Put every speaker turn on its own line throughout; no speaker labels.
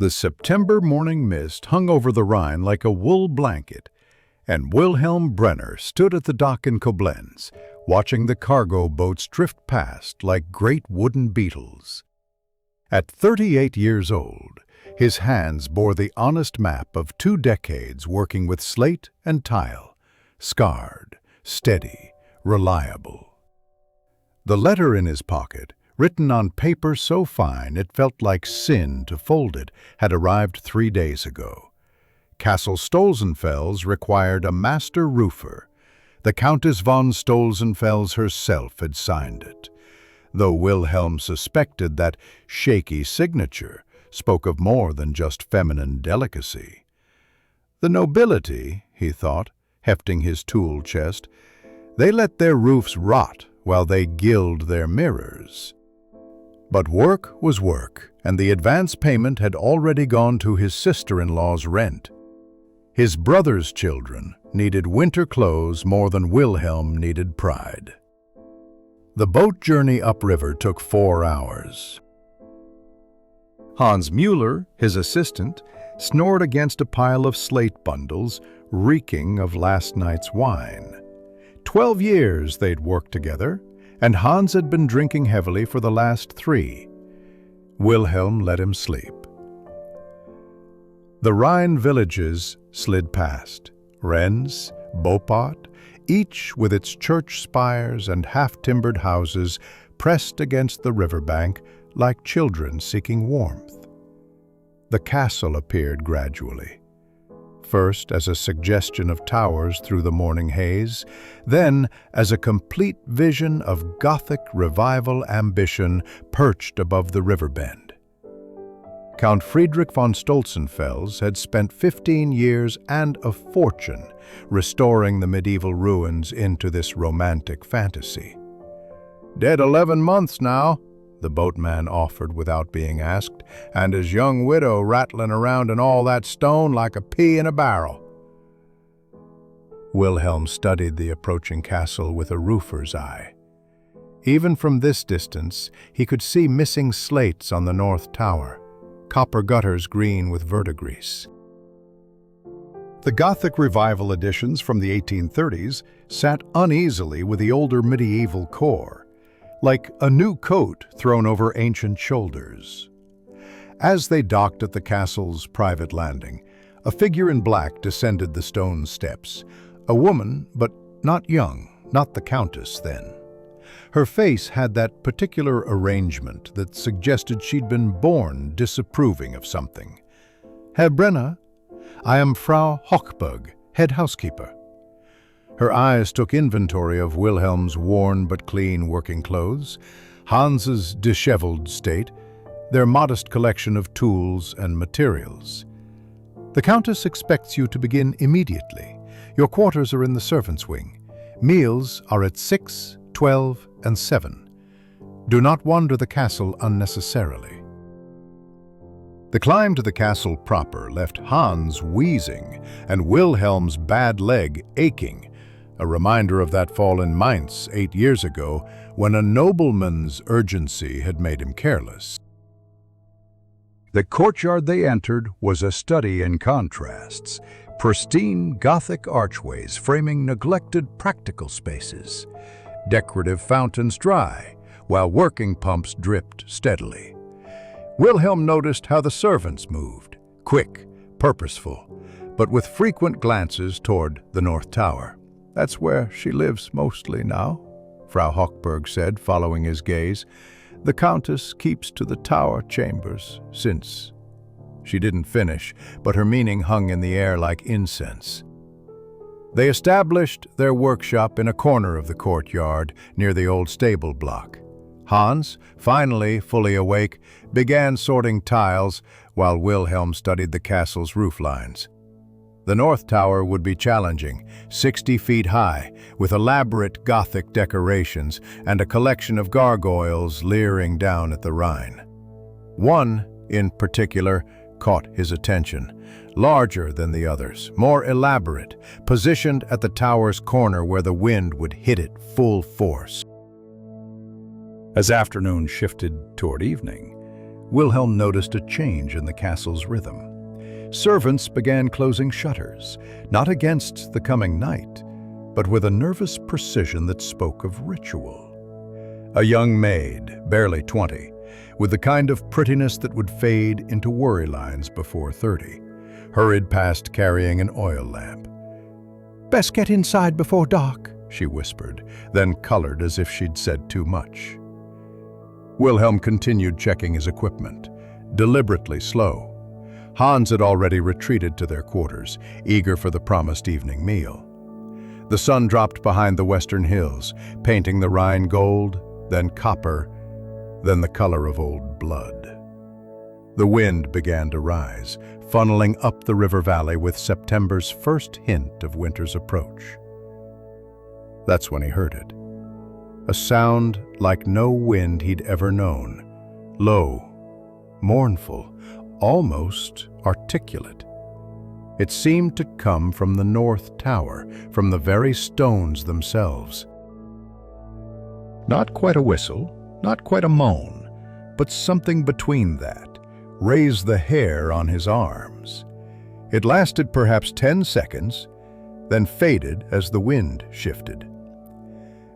The September morning mist hung over the Rhine like a wool blanket, and Wilhelm Brenner stood at the dock in Koblenz, watching the cargo boats drift past like great wooden beetles. At 38 years old, his hands bore the honest map of 2 decades working with slate and tile, scarred, steady, reliable. The letter in his pocket, written on paper so fine it felt like sin to fold it, had arrived 3 days ago. Castle Stolzenfels required a master roofer. The Countess von Stolzenfels herself had signed it, though Wilhelm suspected that shaky signature spoke of more than just feminine delicacy. The nobility, he thought, hefting his tool chest, they let their roofs rot while they gild their mirrors. But work was work, and the advance payment had already gone to his sister-in-law's rent. His brother's children needed winter clothes more than Wilhelm needed pride. The boat journey upriver took 4 hours. Hans Müller, his assistant, snored against a pile of slate bundles, reeking of last night's wine. 12 years they'd worked together, and Hans had been drinking heavily for the last 3. Wilhelm let him sleep. The Rhine villages slid past, Rennes, Beauport, each with its church spires and half-timbered houses pressed against the riverbank like children seeking warmth. The castle appeared gradually, first as a suggestion of towers through the morning haze, then as a complete vision of Gothic revival ambition perched above the river bend. Count Friedrich von Stolzenfels had spent 15 years and a fortune restoring the medieval ruins into this romantic fantasy. "Dead 11 months now," the boatman offered without being asked, "and his young widow rattling around in all that stone like a pea in a barrel." Wilhelm studied the approaching castle with a roofer's eye. Even from this distance, he could see missing slates on the north tower, copper gutters green with verdigris. The Gothic revival additions from the 1830s sat uneasily with the older medieval core, like a new coat thrown over ancient shoulders. As they docked at the castle's private landing, a figure in black descended the stone steps. A woman, but not young, not the Countess then. Her face had that particular arrangement that suggested she'd been born disapproving of something. "Herr Brenner, I am Frau Hochberg, head housekeeper." Her eyes took inventory of Wilhelm's worn but clean working clothes, Hans's disheveled state, their modest collection of tools and materials. "The Countess expects you to begin immediately. Your quarters are in the servants' wing. Meals are at 6, 12, and 7. Do not wander the castle unnecessarily." The climb to the castle proper left Hans wheezing and Wilhelm's bad leg aching, a reminder of that fall in Mainz 8 years ago when a nobleman's urgency had made him careless. The courtyard they entered was a study in contrasts, pristine Gothic archways framing neglected practical spaces, decorative fountains dry, while working pumps dripped steadily. Wilhelm noticed how the servants moved, quick, purposeful, but with frequent glances toward the North Tower. "That's where she lives mostly now," Frau Hochberg said, following his gaze. "The Countess keeps to the tower chambers since—" She didn't finish, but her meaning hung in the air like incense. They established their workshop in a corner of the courtyard near the old stable block. Hans, finally fully awake, began sorting tiles while Wilhelm studied the castle's roof lines. The North Tower would be challenging, 60 feet high, with elaborate Gothic decorations and a collection of gargoyles leering down at the Rhine. One, in particular, caught his attention. Larger than the others, more elaborate, positioned at the tower's corner where the wind would hit it full force. As afternoon shifted toward evening,
Wilhelm noticed a change in the castle's rhythm. Servants began closing shutters, not against the coming night, but with a nervous precision that spoke of ritual. A young maid, barely 20, with the kind of prettiness that would fade into worry lines before 30, hurried past carrying an oil lamp. "Best get inside before dark," she whispered, then colored as if she'd said too much. Wilhelm continued checking his equipment, deliberately slow. Hans had already retreated to their quarters, eager for the promised evening meal. The sun dropped behind the western hills, painting the Rhine gold, then copper, then the color of old blood. The wind began to rise, funneling up the river valley with September's first hint of winter's approach. That's when he heard it. A sound like no wind he'd ever known, low, mournful, almost articulate. It seemed to come from the North Tower, from the very stones themselves. Not quite a whistle, not quite a moan, but something between that raised the hair on his arms. It lasted perhaps 10 seconds, then faded as the wind shifted.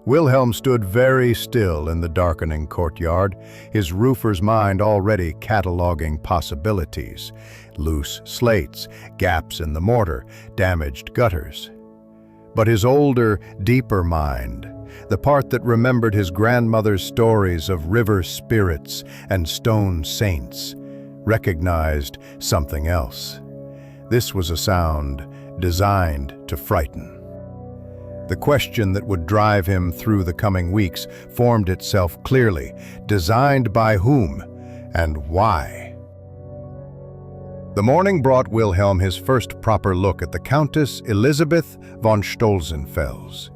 Wilhelm stood very still in the darkening courtyard, his roofer's mind already cataloging possibilities. Loose slates, gaps in the mortar, damaged gutters. But his older, deeper mind, the part that remembered his grandmother's stories of river spirits and stone saints, recognized something else. This was a sound designed to frighten. The question that would drive him through the coming weeks formed itself clearly. Designed by whom and why? The morning brought Wilhelm his first proper look at the Countess Elisabeth von Stolzenfels.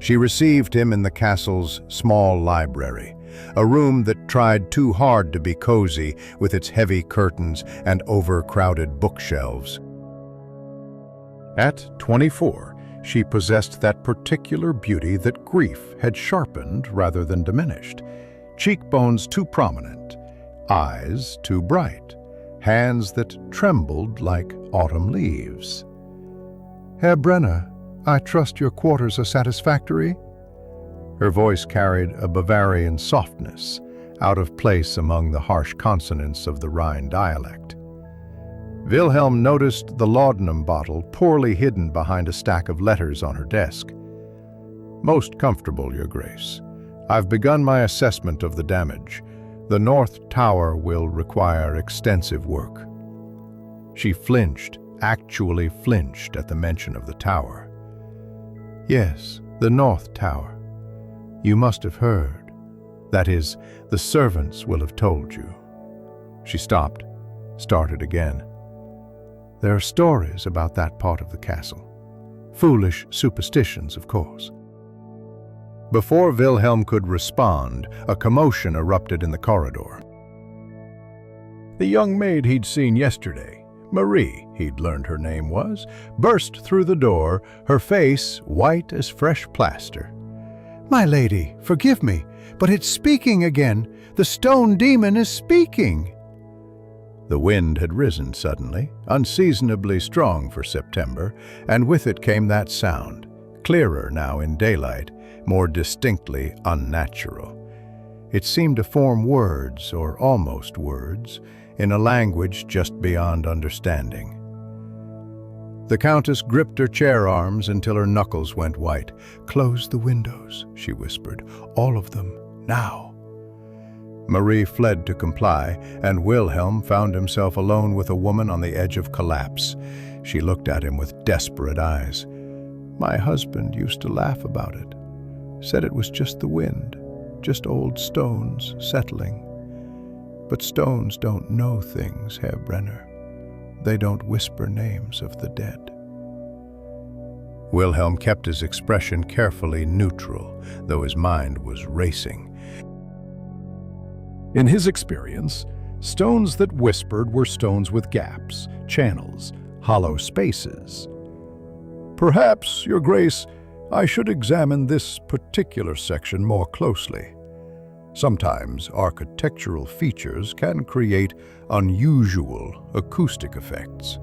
She received him in the castle's small library, a room that tried too hard to be cozy with its heavy curtains and overcrowded bookshelves. At 24, she possessed that particular beauty that grief had sharpened rather than diminished. Cheekbones too prominent, eyes too bright, hands that trembled like autumn leaves. "Herr Brenner, I trust your quarters are satisfactory?" Her voice carried a Bavarian softness, out of place among the harsh consonants of the Rhine dialect. Wilhelm noticed the laudanum bottle poorly hidden behind a stack of letters on her desk. "Most comfortable, Your Grace. I've begun my assessment of the damage. The North Tower will require extensive work." She flinched, actually flinched at the mention of the tower. "Yes, the North Tower. You must have heard. That is, the servants will have told you." She stopped, started again. "There are stories about that part of the castle. Foolish superstitions, of course." Before Wilhelm could respond, a commotion erupted in the corridor. The young maid he'd seen yesterday, Marie, he'd learned her name was, burst through the door, her face white as fresh plaster. "My lady, forgive me, but it's speaking again. The stone demon is speaking." The wind had risen suddenly, unseasonably strong for September, and with it came that sound, clearer now in daylight, more distinctly unnatural. It seemed to form words, or almost words, in a language just beyond understanding. The Countess gripped her chair arms until her knuckles went white. "Close the windows," she whispered. "All of them, now." Marie fled to comply, and Wilhelm found himself alone with a woman on the edge of collapse. She looked at him with desperate eyes. "My husband used to laugh about it. Said it was just the wind, just old stones settling. But stones don't know things, Herr Brenner. They don't whisper names of the dead." Wilhelm kept his expression carefully neutral, though his mind was racing. In his experience, stones that whispered were stones with gaps, channels, hollow spaces. "Perhaps, Your Grace, I should examine this particular section more closely." Sometimes architectural features can create unusual acoustic effects.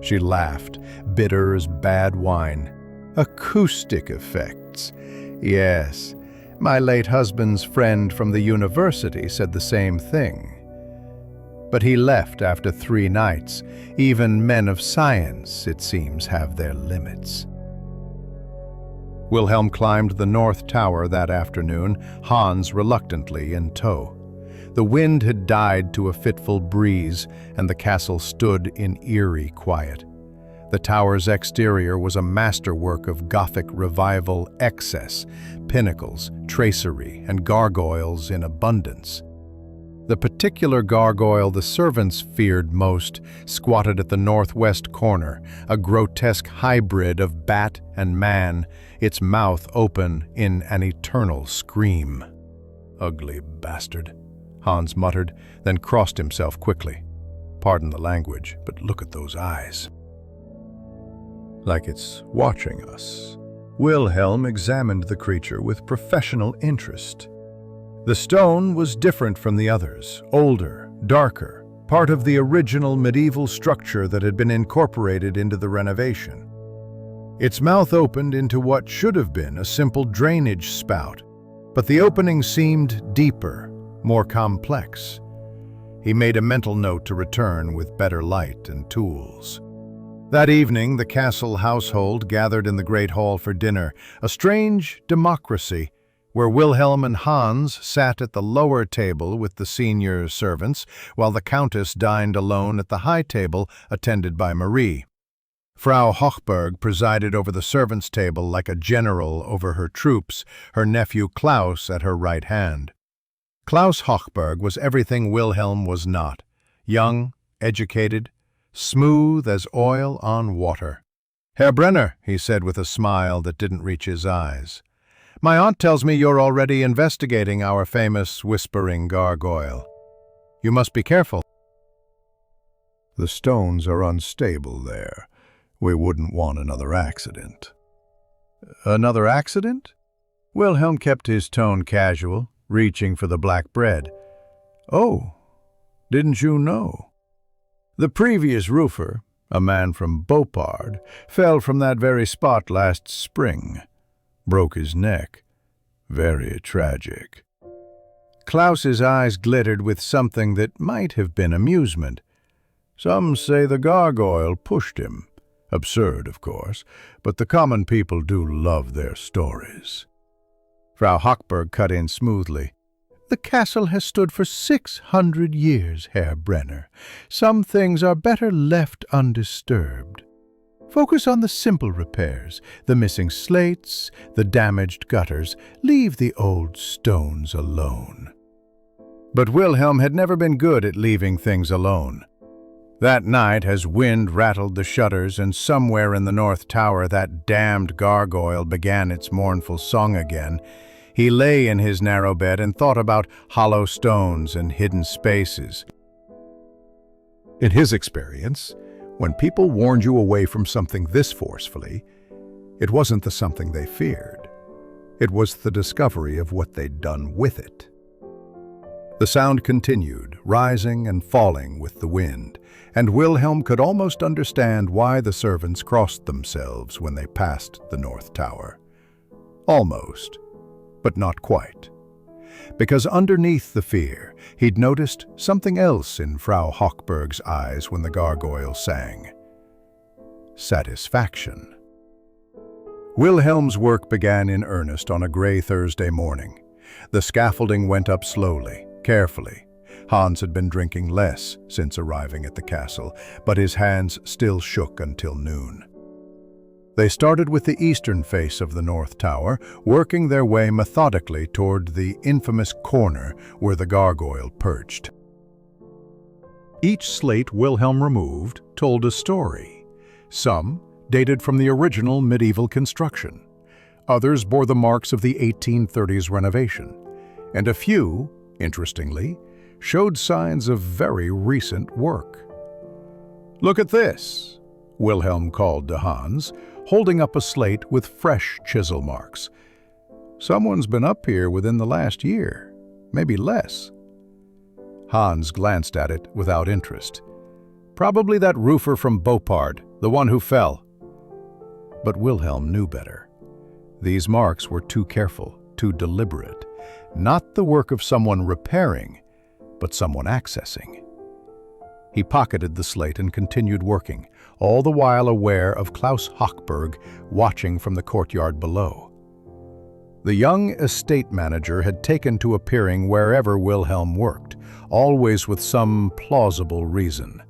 She laughed, bitter as bad wine. Acoustic effects. Yes, my late husband's friend from the university said the same thing. But he left after 3 nights. Even men of science, it seems, have their limits. Wilhelm climbed the north tower that afternoon, Hans reluctantly in tow. The wind had died to a fitful breeze, and the castle stood in eerie quiet. The tower's exterior was a masterwork of Gothic revival excess, pinnacles, tracery, and gargoyles in abundance. The particular gargoyle the servants feared most squatted at the northwest corner, a grotesque hybrid of bat and man, its mouth open in an eternal scream. "Ugly bastard," Hans muttered, then crossed himself quickly. "Pardon the language, but look at those eyes. Like it's watching us." Wilhelm examined the creature with professional interest. The stone was different from the others, older, darker, part of the original medieval structure that had been incorporated into the renovation. Its mouth opened into what should have been a simple drainage spout, but the opening seemed deeper, more complex. He made a mental note to return with better light and tools. That evening, the castle household gathered in the great hall for dinner, a strange democracy, where Wilhelm and Hans sat at the lower table with the senior servants, while the Countess dined alone at the high table, attended by Marie. Frau Hochberg presided over the servants' table like a general over her troops, her nephew Klaus at her right hand. Klaus Hochberg was everything Wilhelm was not: young, educated, smooth as oil on water. "Herr Brenner," he said with a smile that didn't reach his eyes, "my aunt tells me you're already investigating our famous whispering gargoyle. You must be careful. The stones are unstable there. We wouldn't want another accident." "Another accident?" Wilhelm kept his tone casual, reaching for the black bread. "Oh, didn't you know? The previous roofer, a man from Beaupard, fell from that very spot last spring. Broke his neck. Very tragic." Klaus's eyes glittered with something that might have been amusement. "Some say the gargoyle pushed him. Absurd, of course, but the common people do love their stories." Frau Hochberg cut in smoothly. "The castle has stood for 600 years, Herr Brenner. Some things are better left undisturbed. Focus on the simple repairs, the missing slates, the damaged gutters. Leave the old stones alone." But Wilhelm had never been good at leaving things alone. That night, as wind rattled the shutters and somewhere in the north tower that damned gargoyle began its mournful song again, he lay in his narrow bed and thought about hollow stones and hidden spaces. In his experience, when people warned you away from something this forcefully, it wasn't the something they feared. It was the discovery of what they'd done with it. The sound continued, rising and falling with the wind, and Wilhelm could almost understand why the servants crossed themselves when they passed the north tower. Almost, but not quite. Because underneath the fear, he'd noticed something else in Frau Hochberg's eyes when the gargoyle sang. Satisfaction. Wilhelm's work began in earnest on a gray Thursday morning. The scaffolding went up slowly, carefully. Hans had been drinking less since arriving at the castle, but his hands still shook until noon. They started with the eastern face of the north tower, working their way methodically toward the infamous corner where the gargoyle perched. Each slate Wilhelm removed told a story. Some dated from the original medieval construction. Others bore the marks of the 1830s renovation. And a few, interestingly, showed signs of very recent work. "Look at this," Wilhelm called to Hans, holding up a slate with fresh chisel marks. "Someone's been up here within the last year." maybe less. Hans glanced at it without interest. Probably that roofer from Beaupard, the one who fell. But Wilhelm knew better. These marks were too careful, too deliberate. Not the work of someone repairing, but someone accessing. He pocketed the slate and continued working, all the while aware of Klaus Hochberg watching from the courtyard below. The young estate manager had taken to appearing wherever Wilhelm worked, always with some plausible reason.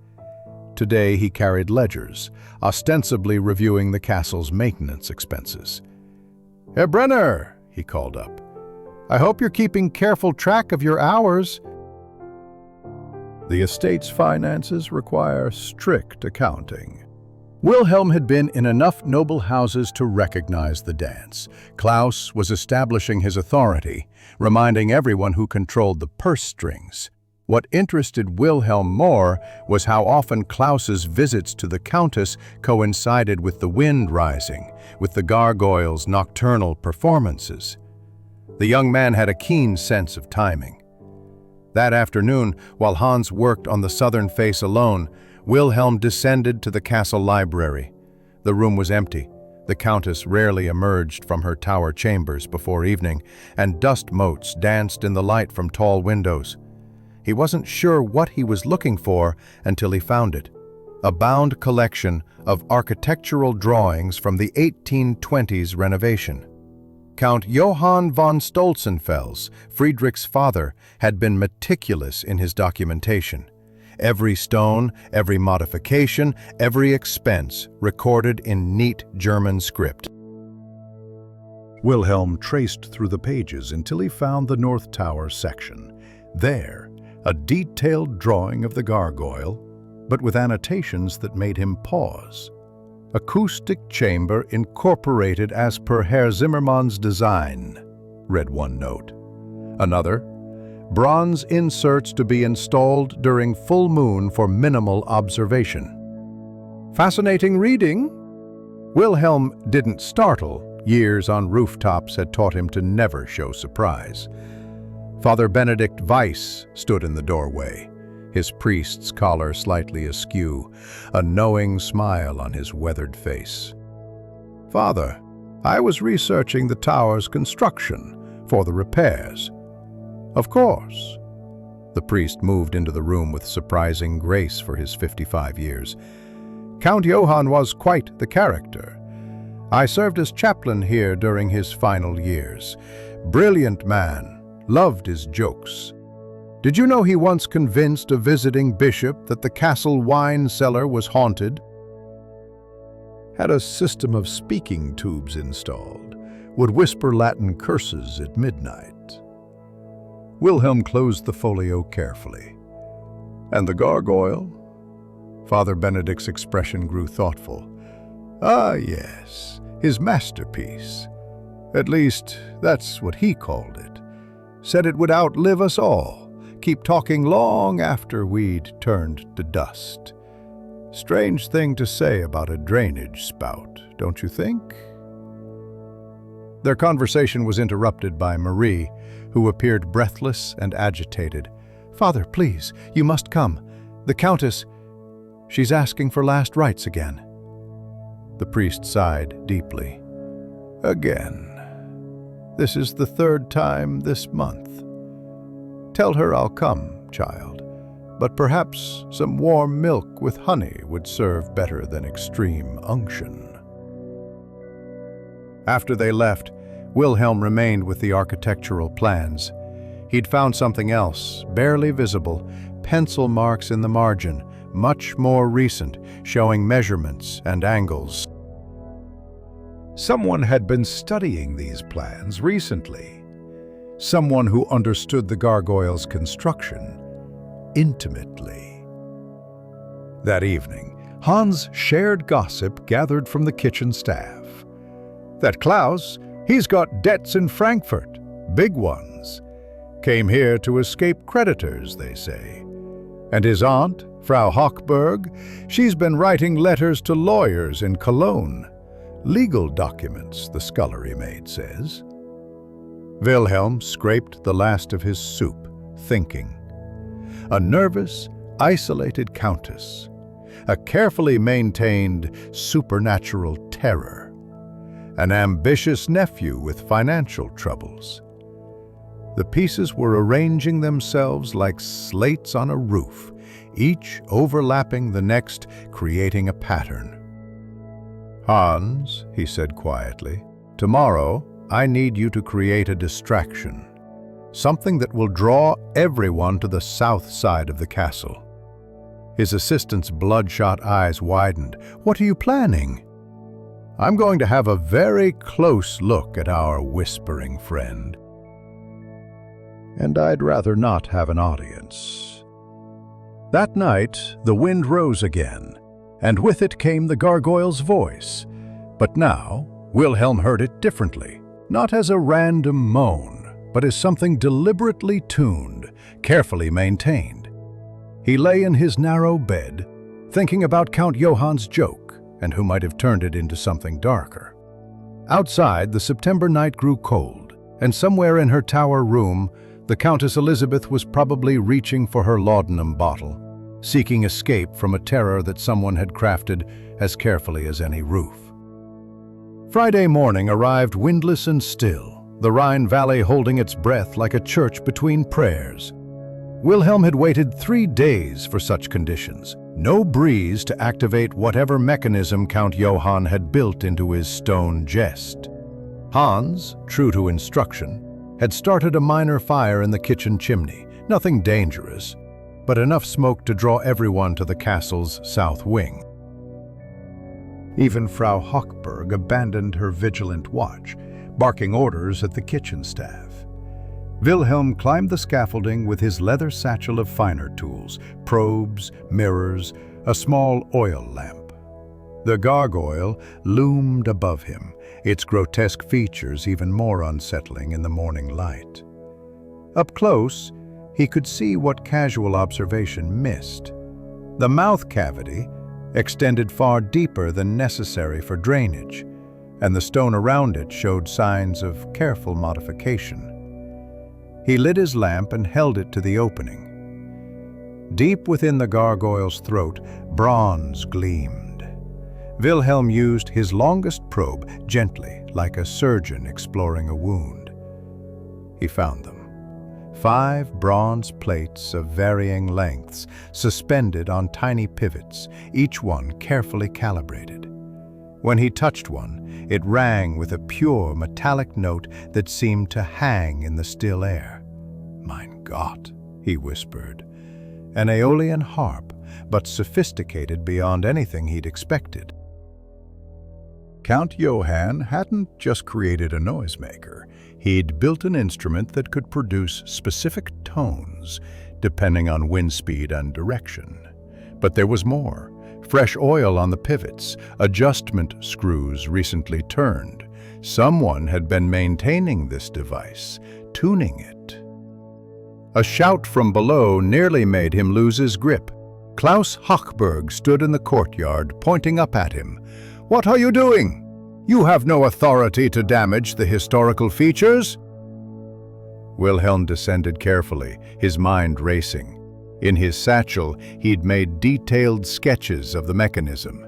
Today he carried ledgers, ostensibly reviewing the castle's maintenance expenses. "Herr Brenner," he called up, "I hope you're keeping careful track of your hours." The estate's finances require strict accounting. Wilhelm had been in enough noble houses to recognize the dance. Klaus was establishing his authority, reminding everyone who controlled the purse strings. What interested Wilhelm more was how often Klaus's visits to the Countess coincided with the wind rising, with the gargoyles' nocturnal performances. The young man had a keen sense of timing. That afternoon, while Hans worked on the southern face alone, Wilhelm descended to the castle library. The room was empty. The Countess rarely emerged from her tower chambers before evening, and dust motes danced in the light from tall windows. He wasn't sure what he was looking for until he found it. A bound collection of architectural drawings from the 1820s renovation. Count Johann von Stolzenfels, Friedrich's father, had been meticulous in his documentation. Every stone, every modification, every expense recorded in neat German script. Wilhelm traced through the pages until he found the North Tower section. There, a detailed drawing of the gargoyle, but with annotations that made him pause. "Acoustic chamber incorporated as per Herr Zimmermann's design," read one note. Another, "Bronze inserts to be installed during full moon for minimal observation." Fascinating reading. Wilhelm didn't startle. Years on rooftops had taught him to never show surprise. Father Benedict Weiss stood in the doorway, his priest's collar slightly askew, a knowing smile on his weathered face. "Father, I was researching the tower's construction for the repairs." "Of course." The priest moved into the room with surprising grace for his 55 years. "Count Johann was quite the character. I served as chaplain here during his final years. Brilliant man, loved his jokes. Did you know he once convinced a visiting bishop that the castle wine cellar was haunted? Had a system of speaking tubes installed, would whisper Latin curses at midnight." Wilhelm closed the folio carefully. "And the gargoyle?" Father Benedict's expression grew thoughtful. "Ah, yes, his masterpiece. At least, that's what he called it. Said it would outlive us all. Keep talking long after we'd turned to dust. Strange thing to say about a drainage spout, don't you think?" Their conversation was interrupted by Marie, who appeared breathless and agitated. "Father, please, you must come. The Countess, she's asking for last rites again." The priest sighed deeply. "Again. This is the third time this month. Tell her I'll come, child, but perhaps some warm milk with honey would serve better than extreme unction." After they left, Wilhelm remained with the architectural plans. He'd found something else, barely visible, pencil marks in the margin, much more recent, showing measurements and angles. Someone had been studying these plans recently. Someone who understood the gargoyle's construction intimately. That evening, Hans shared gossip gathered from the kitchen staff. "That Klaus, he's got debts in Frankfurt, big ones. Came here to escape creditors, they say. And his aunt, Frau Hochberg, she's been writing letters to lawyers in Cologne. Legal documents, the scullery maid says." Wilhelm scraped the last of his soup, thinking. A nervous, isolated countess. A carefully maintained supernatural terror. An ambitious nephew with financial troubles. The pieces were arranging themselves like slates on a roof, each overlapping the next, creating a pattern. "Hans," he said quietly, "tomorrow I need you to create a distraction. Something that will draw everyone to the south side of the castle." His assistant's bloodshot eyes widened. "What are you planning?" "I'm going to have a very close look at our whispering friend. And I'd rather not have an audience." That night, the wind rose again, and with it came the gargoyle's voice. But now, Wilhelm heard it differently, not as a random moan, but as something deliberately tuned, carefully maintained. He lay in his narrow bed, thinking about Count Johann's joke, and who might have turned it into something darker. Outside, the September night grew cold, and somewhere in her tower room, the Countess Elizabeth was probably reaching for her laudanum bottle, seeking escape from a terror that someone had crafted as carefully as any roof. Friday morning arrived windless and still, the Rhine Valley holding its breath like a church between prayers. Wilhelm had waited 3 days for such conditions, no breeze to activate whatever mechanism Count Johann had built into his stone jest. Hans, true to instruction, had started a minor fire in the kitchen chimney, nothing dangerous, but enough smoke to draw everyone to the castle's south wing. Even Frau Hochberg abandoned her vigilant watch, barking orders at the kitchen staff. Wilhelm climbed the scaffolding with his leather satchel of finer tools, probes, mirrors, a small oil lamp. The gargoyle loomed above him, its grotesque features even more unsettling in the morning light. Up close, he could see what casual observation missed. The mouth cavity extended far deeper than necessary for drainage, and the stone around it showed signs of careful modification. He lit his lamp and held it to the opening. Deep within the gargoyle's throat, bronze gleamed. Wilhelm used his longest probe gently, like a surgeon exploring a wound. He found them. 5 bronze plates of varying lengths, suspended on tiny pivots, each one carefully calibrated. When he touched one, it rang with a pure metallic note that seemed to hang in the still air. "Mein Gott," he whispered. An Aeolian harp, but sophisticated beyond anything he'd expected. Count Johann hadn't just created a noisemaker. He'd built an instrument that could produce specific tones, depending on wind speed and direction. But there was more. Fresh oil on the pivots, adjustment screws recently turned. Someone had been maintaining this device, tuning it. A shout from below nearly made him lose his grip. Klaus Hochberg stood in the courtyard, pointing up at him. "What are you doing? You have no authority to damage the historical features." Wilhelm descended carefully, his mind racing. In his satchel, he'd made detailed sketches of the mechanism.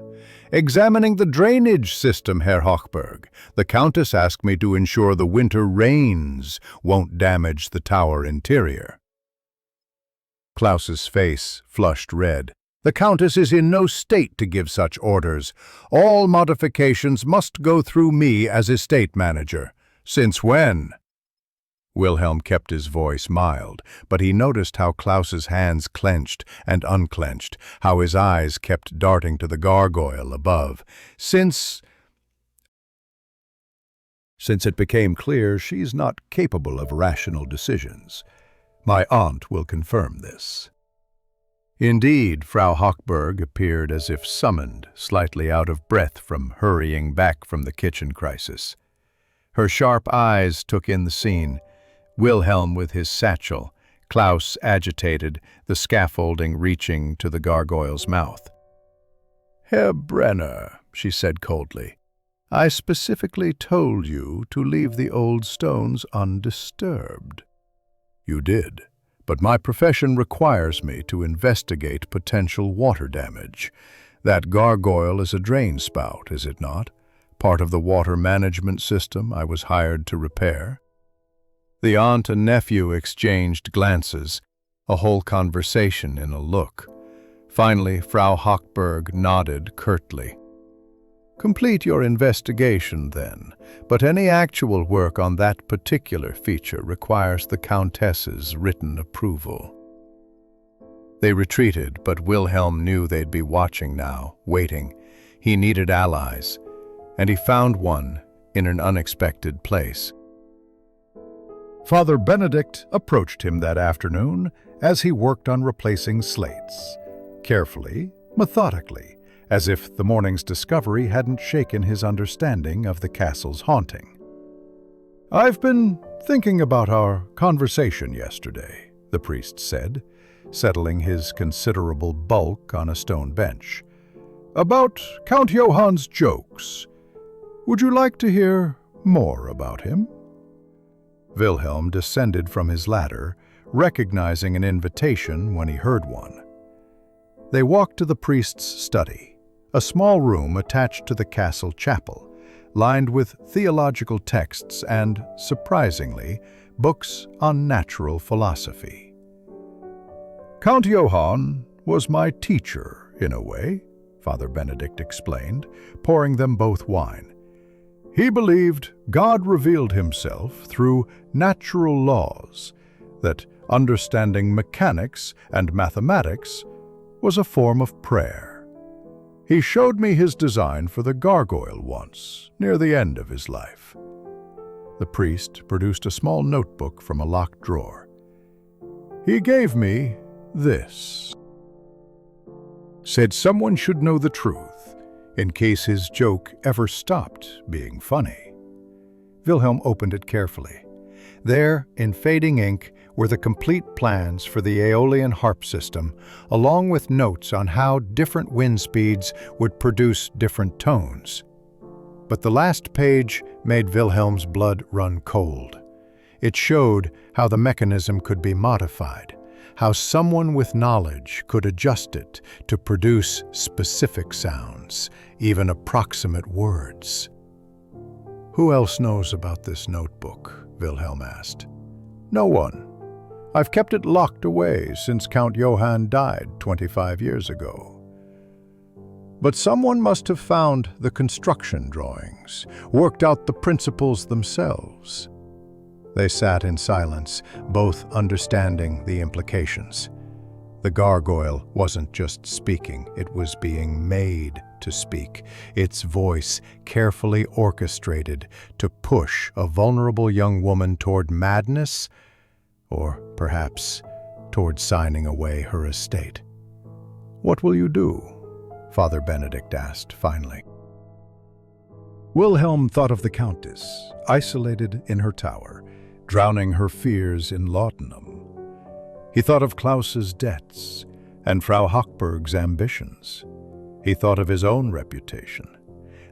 "Examining the drainage system, Herr Hochberg. The Countess asked me to ensure the winter rains won't damage the tower interior." Klaus's face flushed red. "The Countess is in no state to give such orders. All modifications must go through me as estate manager." "Since when?" Wilhelm kept his voice mild, but he noticed how Klaus's hands clenched and unclenched, how his eyes kept darting to the gargoyle above. Since it became clear she's not capable of rational decisions. My aunt will confirm this. Indeed, Frau Hochberg appeared as if summoned, slightly out of breath from hurrying back from the kitchen crisis. Her sharp eyes took in the scene. Wilhelm with his satchel, Klaus agitated, the scaffolding reaching to the gargoyle's mouth. "Herr Brenner," she said coldly,
I specifically told you to leave the old stones undisturbed. You did, but my profession requires me to investigate potential water damage. That gargoyle is a drain spout, is it not? Part of the water management system I was hired to repair. The aunt and nephew exchanged glances, a whole conversation in a look. Finally, Frau Hochberg nodded curtly. Complete your investigation, then, but any actual work on that particular feature requires the Countess's written approval. They retreated, but Wilhelm knew they'd be watching now, waiting. He needed allies, and he found one in an unexpected place.
Father Benedict approached him that afternoon as he worked on replacing slates, carefully, methodically, as if the morning's discovery hadn't shaken his understanding of the castle's haunting. "I've been thinking about our conversation yesterday," the priest said, settling his considerable bulk on a stone bench. "About Count Johann's jokes. Would you like to hear more about him?" Wilhelm descended from his ladder, recognizing an invitation when he heard one. They walked to the priest's study, a small room attached to the castle chapel, lined with theological texts and, surprisingly, books on natural philosophy. "Count Johann was my teacher, in a way," Father Benedict explained, pouring them both wine. "He believed God revealed himself through natural laws, that understanding mechanics and mathematics was a form of prayer. He showed me his design for the gargoyle once, near the end of his life." The priest produced a small notebook from a locked drawer. "He gave me this. Said someone should know the truth, in case his joke ever stopped being funny." Wilhelm opened it carefully. There, in fading ink, were the complete plans for the Aeolian harp system, along with notes on how different wind speeds would produce different tones. But the last page made Wilhelm's blood run cold. It showed how the mechanism could be modified, how someone with knowledge could adjust it to produce specific sounds, even approximate words. "Who else knows about this notebook?" Wilhelm asked. "No one. I've kept it locked away since Count Johann died 25 years ago. But someone must have found the construction drawings, worked out the principles themselves." They sat in silence, both understanding the implications. The gargoyle wasn't just speaking, it was being made to speak, its voice carefully orchestrated to push a vulnerable young woman toward madness, or perhaps toward signing away her estate. "What will you do?" Father Benedict asked finally. Wilhelm thought of the Countess, isolated in her tower, drowning her fears in laudanum. He thought of Klaus's debts and Frau Hochberg's ambitions. He thought of his own reputation,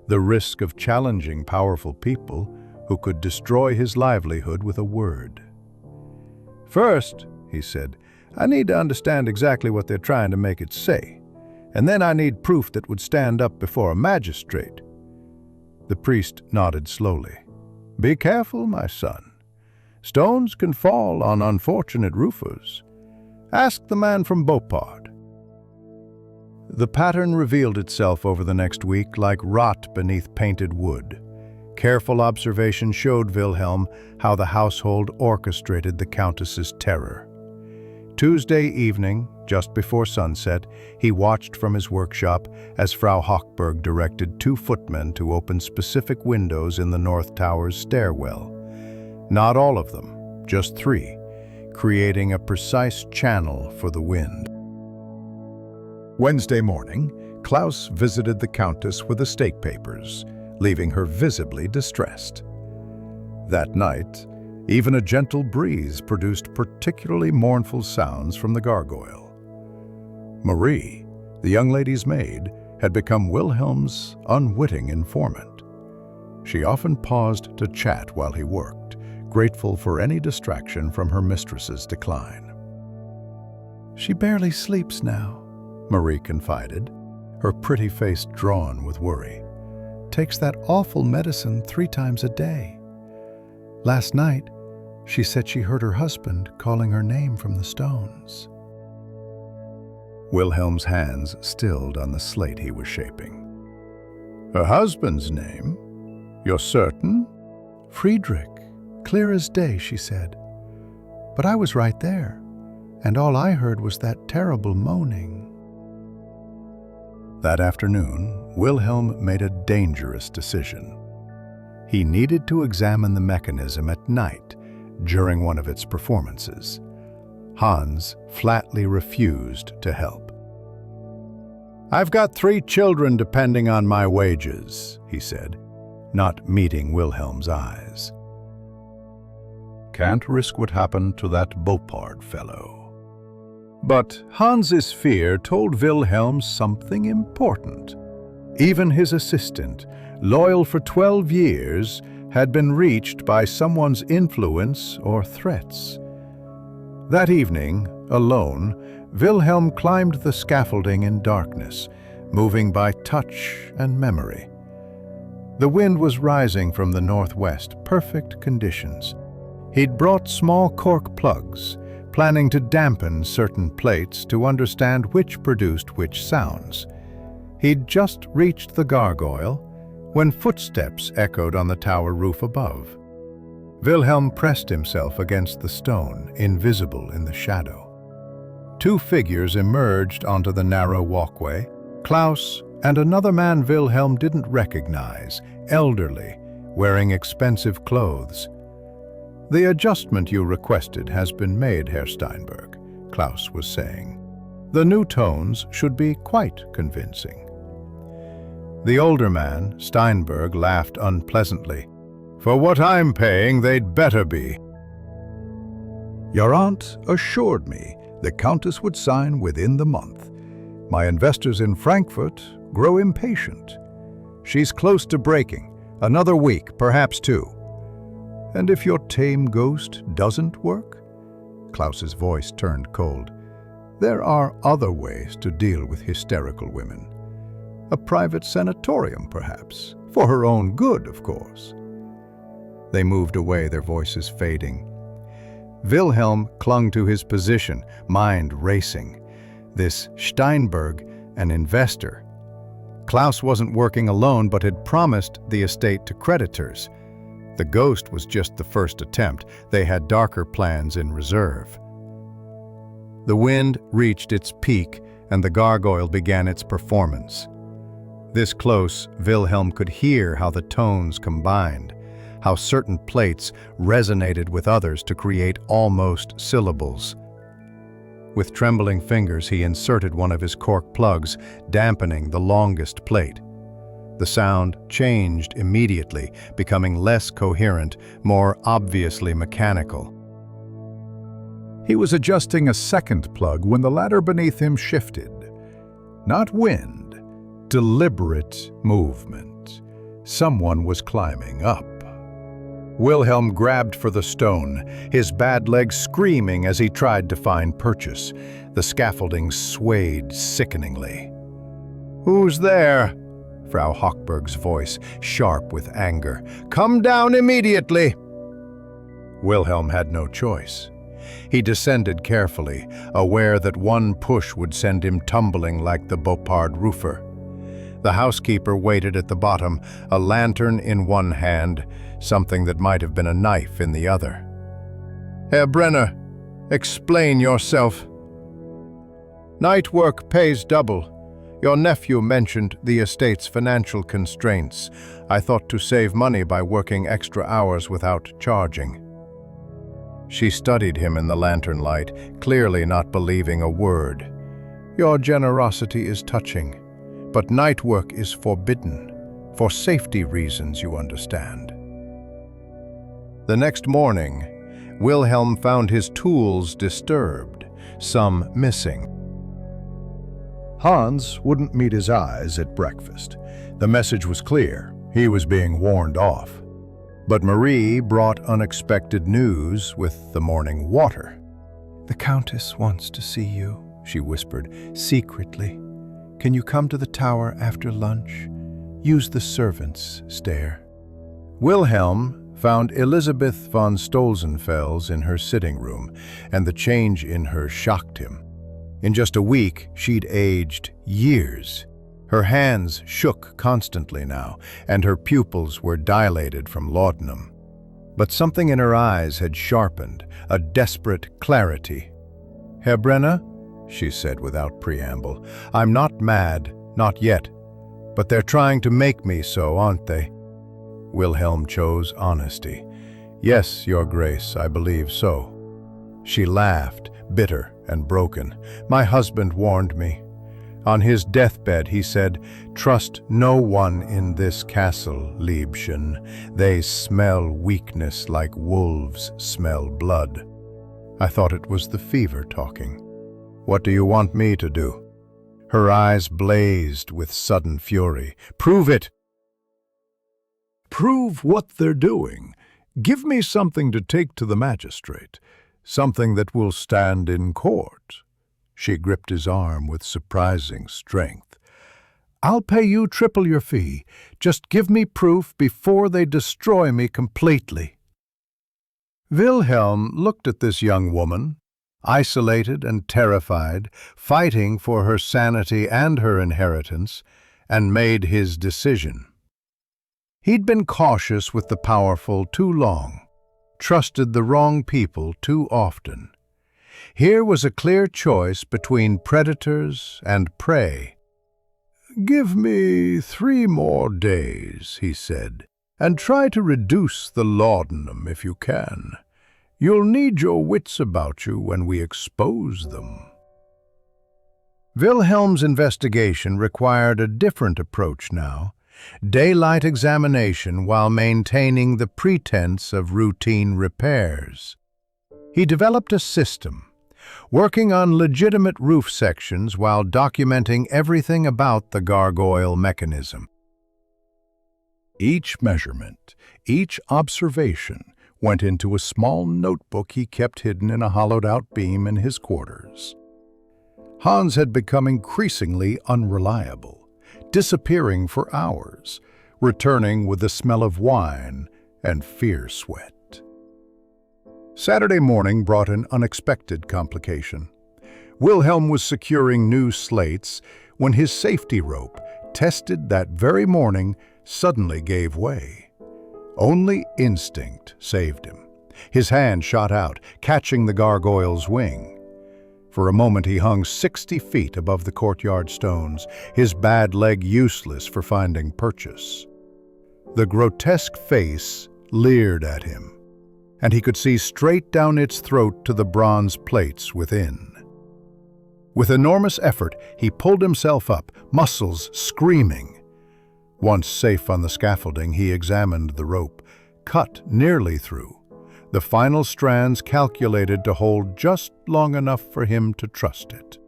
the risk of challenging powerful people who could destroy his livelihood with a word. "First," he said, "I need to understand exactly what they're trying to make it say, and then I need proof that would stand up before a magistrate." The priest nodded slowly. "Be careful, my son. Stones can fall on unfortunate roofers. Ask the man from Beauport." The pattern revealed itself over the next week like rot beneath painted wood. Careful observation showed Wilhelm how the household orchestrated the Countess's terror. Tuesday evening, just before sunset, he watched from his workshop as Frau Hochberg directed 2 footmen to open specific windows in the North Tower's stairwell. Not all of them, just 3, creating a precise channel for the wind. Wednesday morning, Klaus visited the Countess with estate papers, leaving her visibly distressed. That night, even a gentle breeze produced particularly mournful sounds from the gargoyle. Marie, the young lady's maid, had become Wilhelm's unwitting informant. She often paused to chat while he worked, grateful for any distraction from her mistress's decline.
"She barely sleeps now," Marie confided, her pretty face drawn with worry. "Takes that awful medicine 3 times a day. Last night, she said she heard her husband calling her name from the stones."
Wilhelm's hands stilled on the slate he was shaping. "Her husband's name? You're certain?"
"Friedrich, clear as day," she said. "But I was right there, and all I heard was that terrible moaning."
That afternoon, Wilhelm made a dangerous decision. He needed to examine the mechanism at night during one of its performances. Hans flatly refused to help. "I've got 3 children depending on my wages," he said, not meeting Wilhelm's eyes. "Can't risk what happened to that Boppard fellow." But Hans's fear told Wilhelm something important. Even his assistant, loyal for 12 years, had been reached by someone's influence or threats. That evening, alone, Wilhelm climbed the scaffolding in darkness, moving by touch and memory. The wind was rising from the northwest, perfect conditions. He'd brought small cork plugs, planning to dampen certain plates to understand which produced which sounds. He'd just reached the gargoyle when footsteps echoed on the tower roof above. Wilhelm pressed himself against the stone, invisible in the shadow. 2 figures emerged onto the narrow walkway, Klaus and another man Wilhelm didn't recognize, elderly, wearing expensive clothes. "The adjustment you requested has been made, Herr Steinberg," Klaus was saying. "The new tones should be quite convincing." The older man, Steinberg, laughed unpleasantly. "For what I'm paying, they'd better be." "Your aunt assured me the Countess would sign within the month. My investors in Frankfurt grow impatient. She's close to breaking. Another week, perhaps 2. And if your tame ghost doesn't work?" Klaus's voice turned cold. "There are other ways to deal with hysterical women. A private sanatorium, perhaps. For her own good, of course." They moved away, their voices fading. Wilhelm clung to his position, mind racing. This Steinberg, an investor. Klaus wasn't working alone, but had promised the estate to creditors. The ghost was just the first attempt. They had darker plans in reserve. The wind reached its peak, and the gargoyle began its performance. This close, Wilhelm could hear how the tones combined, how certain plates resonated with others to create almost syllables. With trembling fingers, he inserted one of his cork plugs, dampening the longest plate. The sound changed immediately, becoming less coherent, more obviously mechanical. He was adjusting a second plug when the ladder beneath him shifted. Not wind, deliberate movement. Someone was climbing up. Wilhelm grabbed for the stone, his bad leg screaming as he tried to find purchase. The scaffolding swayed sickeningly. "Who's there?" Frau Hochberg's voice, sharp with anger. "Come down immediately!" Wilhelm had no choice. He descended carefully, aware that one push would send him tumbling like the Boppard roofer. The housekeeper waited at the bottom, a lantern in one hand, something that might have been a knife in the other. "Herr Brenner, explain yourself." "Night work pays double. Your nephew mentioned the estate's financial constraints. I thought to save money by working extra hours without charging." She studied him in the lantern light, clearly not believing a word. "Your generosity is touching, but night work is forbidden. For safety reasons, you understand." The next morning, Wilhelm found his tools disturbed, some missing. Hans wouldn't meet his eyes at breakfast. The message was clear: He was being warned off. But Marie brought unexpected news with the morning water.
"The Countess wants to see you," she whispered, "secretly. Can you come to the tower after lunch? Use the servants' stair."
Wilhelm found Elisabeth von Stolzenfels in her sitting room, and the change in her shocked him. In just a week, she'd aged years. Her hands shook constantly now, and her pupils were dilated from laudanum. But something in her eyes had sharpened, a desperate clarity. "Herr Brenner," she said without preamble, "I'm not mad, not yet. But they're trying to make me so, aren't they?" Wilhelm chose honesty. "Yes, Your Grace, I believe so." She laughed, bitter and broken. "My husband warned me. On his deathbed, he said, 'Trust no one in this castle, Liebchen. They smell weakness like wolves smell blood.' I thought it was the fever talking. What do you want me to do?" Her eyes blazed with sudden fury. "Prove it!"
"Prove what they're doing. Give me something to take to the magistrate, something that will stand in court." She gripped his arm with surprising strength. "I'll pay you triple your fee. Just give me proof before they destroy me completely."
Wilhelm looked at this young woman, isolated and terrified, fighting for her sanity and her inheritance, and made his decision. He'd been cautious with the powerful too long, trusted the wrong people too often. Here was a clear choice between predators and prey. "Give me 3 more days," he said, "and try to reduce the laudanum if you can. You'll need your wits about you when we expose them." Wilhelm's investigation required a different approach now. Daylight examination while maintaining the pretense of routine repairs. He developed a system, working on legitimate roof sections while documenting everything about the gargoyle mechanism. Each measurement, each observation went into a small notebook he kept hidden in a hollowed-out beam in his quarters. Hans had become increasingly unreliable, disappearing for hours, returning with the smell of wine and fear sweat. Saturday morning brought an unexpected complication. Wilhelm was securing new slates when his safety rope, tested that very morning, suddenly gave way. Only instinct saved him. His hand shot out, catching the gargoyle's wing. For a moment he hung 60 feet above the courtyard stones, his bad leg useless for finding purchase. The grotesque face leered at him, and he could see straight down its throat to the bronze plates within. With enormous effort, he pulled himself up, muscles screaming. Once safe on the scaffolding, he examined the rope, cut nearly through, the final strands calculated to hold just long enough for him to trust it.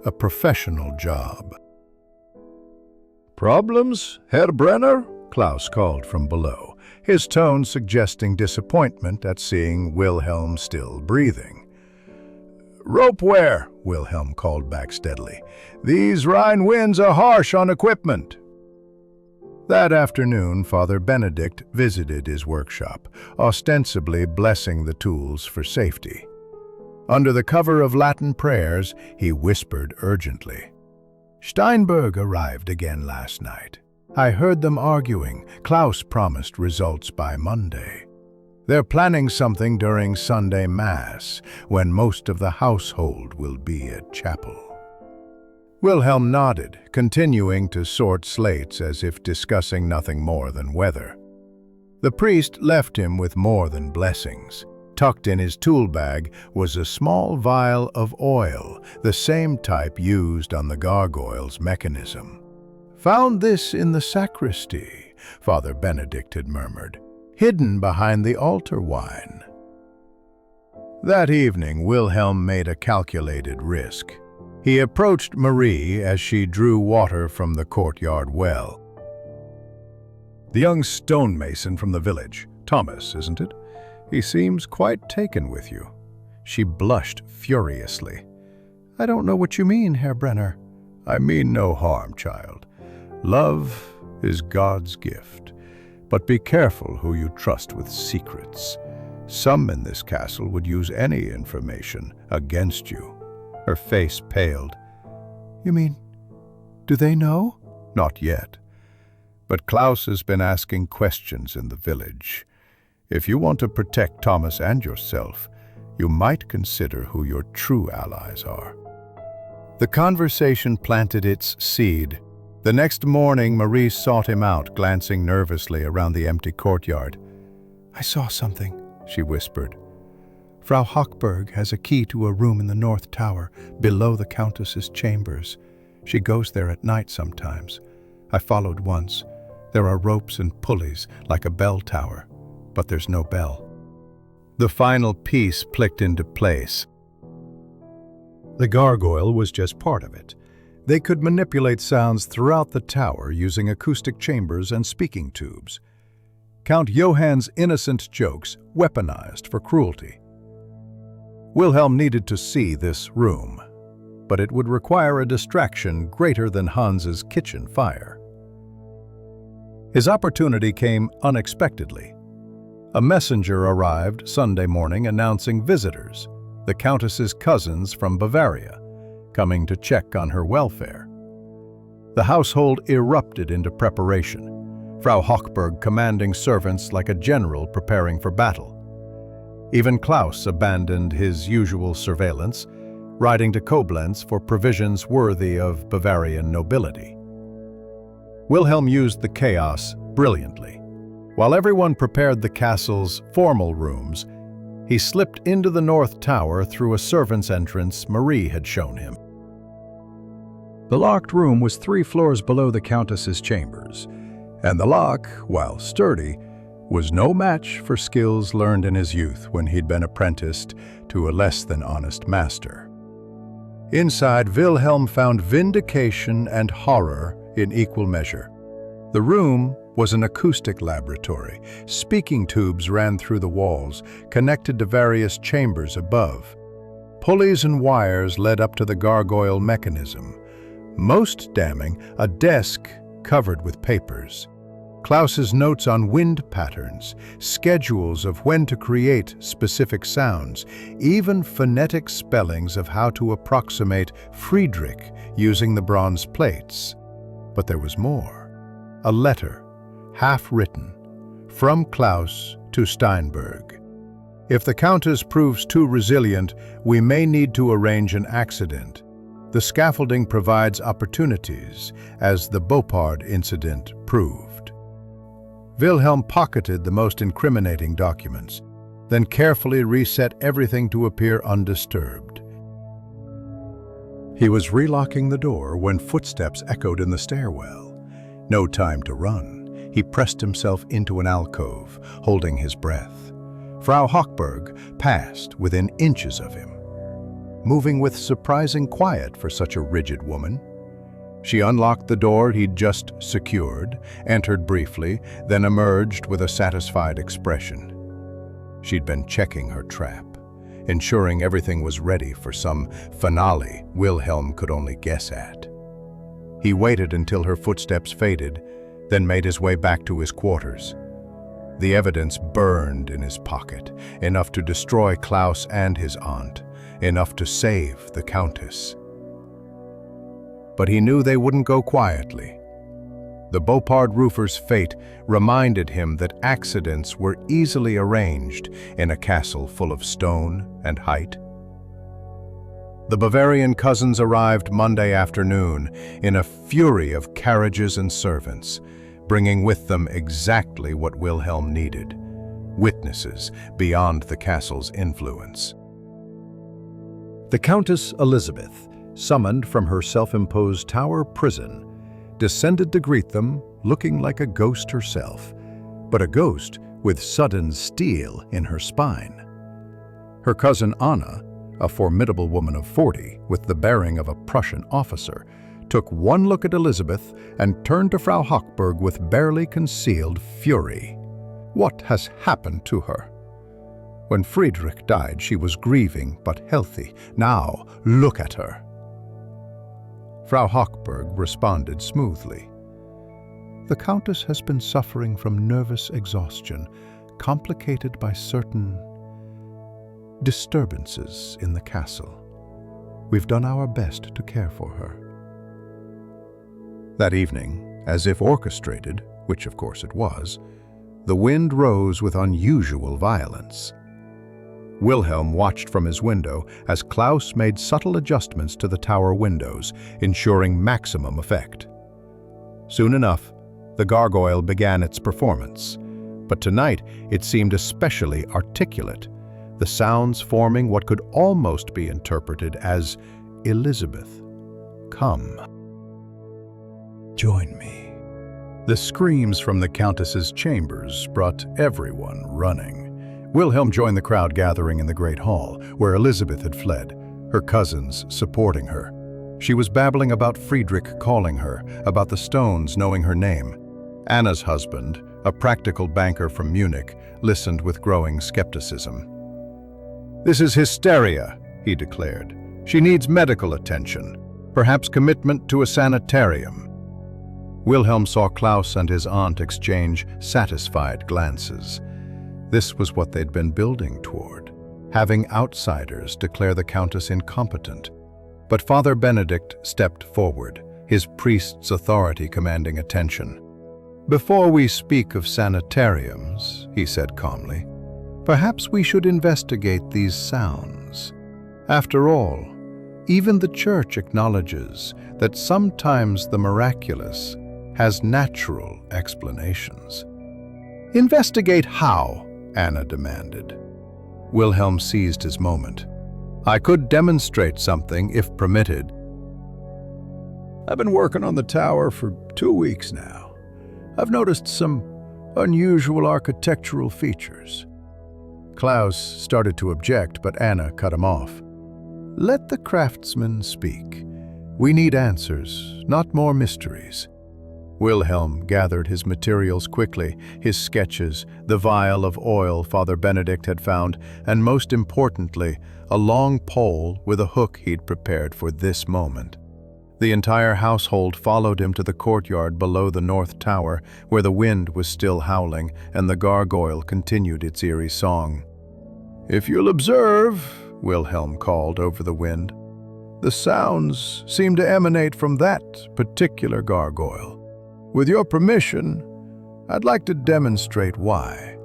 A professional job. "Problems, Herr Brenner?" Klaus called from below, his tone suggesting disappointment at seeing Wilhelm still breathing. "Rope wear," Wilhelm called back steadily. "These Rhine winds are harsh on equipment." That afternoon, Father Benedict visited his workshop, ostensibly blessing the tools for safety. Under the cover of Latin prayers, he whispered urgently, "Steinberg arrived again last night. I heard them arguing. Klaus promised results by Monday. They're planning something during Sunday Mass, when most of the household will be at chapel." Wilhelm nodded, continuing to sort slates as if discussing nothing more than weather. The priest left him with more than blessings. Tucked in his tool bag was a small vial of oil, the same type used on the gargoyle's mechanism. "Found this in the sacristy," Father Benedict had murmured, "hidden behind the altar wine." That evening, Wilhelm made a calculated risk. He approached Marie as she drew water from the courtyard well. "The young stonemason from the village. Thomas, isn't it? He seems quite taken with you." She blushed furiously. "I don't know what you mean, Herr Brenner." "I mean no harm, child. Love is God's gift. But be careful who you trust with secrets. Some in this castle would use any information against you." Her face paled. "You mean, do they know?" "Not yet. But Klaus has been asking questions in the village. If you want to protect Thomas and yourself, you might consider who your true allies are." The conversation planted its seed. The next morning, Marie sought him out, glancing nervously around the empty courtyard. "I saw something," she whispered. "Frau Hochberg has a key to a room in the North Tower, below the Countess's chambers. She goes there at night sometimes. I followed once. There are ropes and pulleys, like a bell tower, but there's no bell." The final piece clicked into place. The gargoyle was just part of it. They could manipulate sounds throughout the tower using acoustic chambers and speaking tubes. Count Johann's innocent jokes weaponized for cruelty. Wilhelm needed to see this room, but it would require a distraction greater than Hans's kitchen fire. His opportunity came unexpectedly. A messenger arrived Sunday morning announcing visitors, the Countess's cousins from Bavaria, coming to check on her welfare. The household erupted into preparation, Frau Hochberg commanding servants like a general preparing for battle. Even Klaus abandoned his usual surveillance, riding to Koblenz for provisions worthy of Bavarian nobility. Wilhelm used the chaos brilliantly. While everyone prepared the castle's formal rooms, he slipped into the North Tower through a servant's entrance Marie had shown him. The locked room was 3 floors below the Countess's chambers, and the lock, while sturdy, was no match for skills learned in his youth when he'd been apprenticed to a less than honest master. Inside, Wilhelm found vindication and horror in equal measure. The room was an acoustic laboratory. Speaking tubes ran through the walls, connected to various chambers above. Pulleys and wires led up to the gargoyle mechanism. Most damning, a desk covered with papers. Klaus's notes on wind patterns, schedules of when to create specific sounds, even phonetic spellings of how to approximate Friedrich using the bronze plates. But there was more. A letter, half-written, from Klaus to Steinberg. "If the Countess proves too resilient, we may need to arrange an accident. The scaffolding provides opportunities, as the Beaupard incident proved." Wilhelm pocketed the most incriminating documents, then carefully reset everything to appear undisturbed. He was relocking the door when footsteps echoed in the stairwell. No time to run. He pressed himself into an alcove, holding his breath. Frau Hochberg passed within inches of him, moving with surprising quiet for such a rigid woman. She unlocked the door he'd just secured, entered briefly, then emerged with a satisfied expression. She'd been checking her trap, ensuring everything was ready for some finale Wilhelm could only guess at. He waited until her footsteps faded, then made his way back to his quarters. The evidence burned in his pocket, enough to destroy Klaus and his aunt, enough to save the Countess. But he knew they wouldn't go quietly. The Beaupard roofer's fate reminded him that accidents were easily arranged in a castle full of stone and height. The Bavarian cousins arrived Monday afternoon in a fury of carriages and servants, bringing with them exactly what Wilhelm needed: witnesses beyond the castle's influence. The Countess Elizabeth, summoned from her self-imposed tower prison, descended to greet them, looking like a ghost herself, but a ghost with sudden steel in her spine. Her cousin Anna, a formidable woman of 40 with the bearing of a Prussian officer, took one look at Elizabeth, and turned to Frau Hochberg with barely concealed fury. What has happened to her? When Friedrich died, she was grieving but healthy. Now, look at her. Frau Hochberg responded smoothly. The Countess has been suffering from nervous exhaustion, complicated by certain disturbances in the castle. We've done our best to care for her. That evening, as if orchestrated, which of course it was, the wind rose with unusual violence. Wilhelm watched from his window as Klaus made subtle adjustments to the tower windows, ensuring maximum effect. Soon enough, the gargoyle began its performance, but tonight it seemed especially articulate, the sounds forming what could almost be interpreted as, "Elizabeth, come. Join me." The screams from the Countess's chambers brought everyone running. Wilhelm joined the crowd gathering in the great hall, where Elizabeth had fled, her cousins supporting her. She was babbling about Friedrich calling her, about the stones knowing her name. Anna's husband, a practical banker from Munich, listened with growing skepticism. "This is hysteria," he declared. "She needs medical attention, perhaps commitment to a sanitarium." Wilhelm saw Klaus and his aunt exchange satisfied glances. This was what they'd been building toward, having outsiders declare the Countess incompetent. But Father Benedict stepped forward, his priest's authority commanding attention. "Before we speak of sanitariums," he said calmly, "perhaps we should investigate these sounds. After all, even the Church acknowledges that sometimes the miraculous has natural explanations." "Investigate how?" Anna demanded. Wilhelm seized his moment. "I could demonstrate something if permitted. I've been working on the tower for 2 weeks now. I've noticed some unusual architectural features." Klaus started to object, but Anna cut him off. "Let the craftsman speak. We need answers, not more mysteries." Wilhelm gathered his materials quickly, his sketches, the vial of oil Father Benedict had found, and most importantly, a long pole with a hook he'd prepared for this moment. The entire household followed him to the courtyard below the north tower, where the wind was still howling and the gargoyle continued its eerie song. "If you'll observe," Wilhelm called over the wind, "the sounds seem to emanate from that particular gargoyle. With your permission, I'd like to demonstrate why."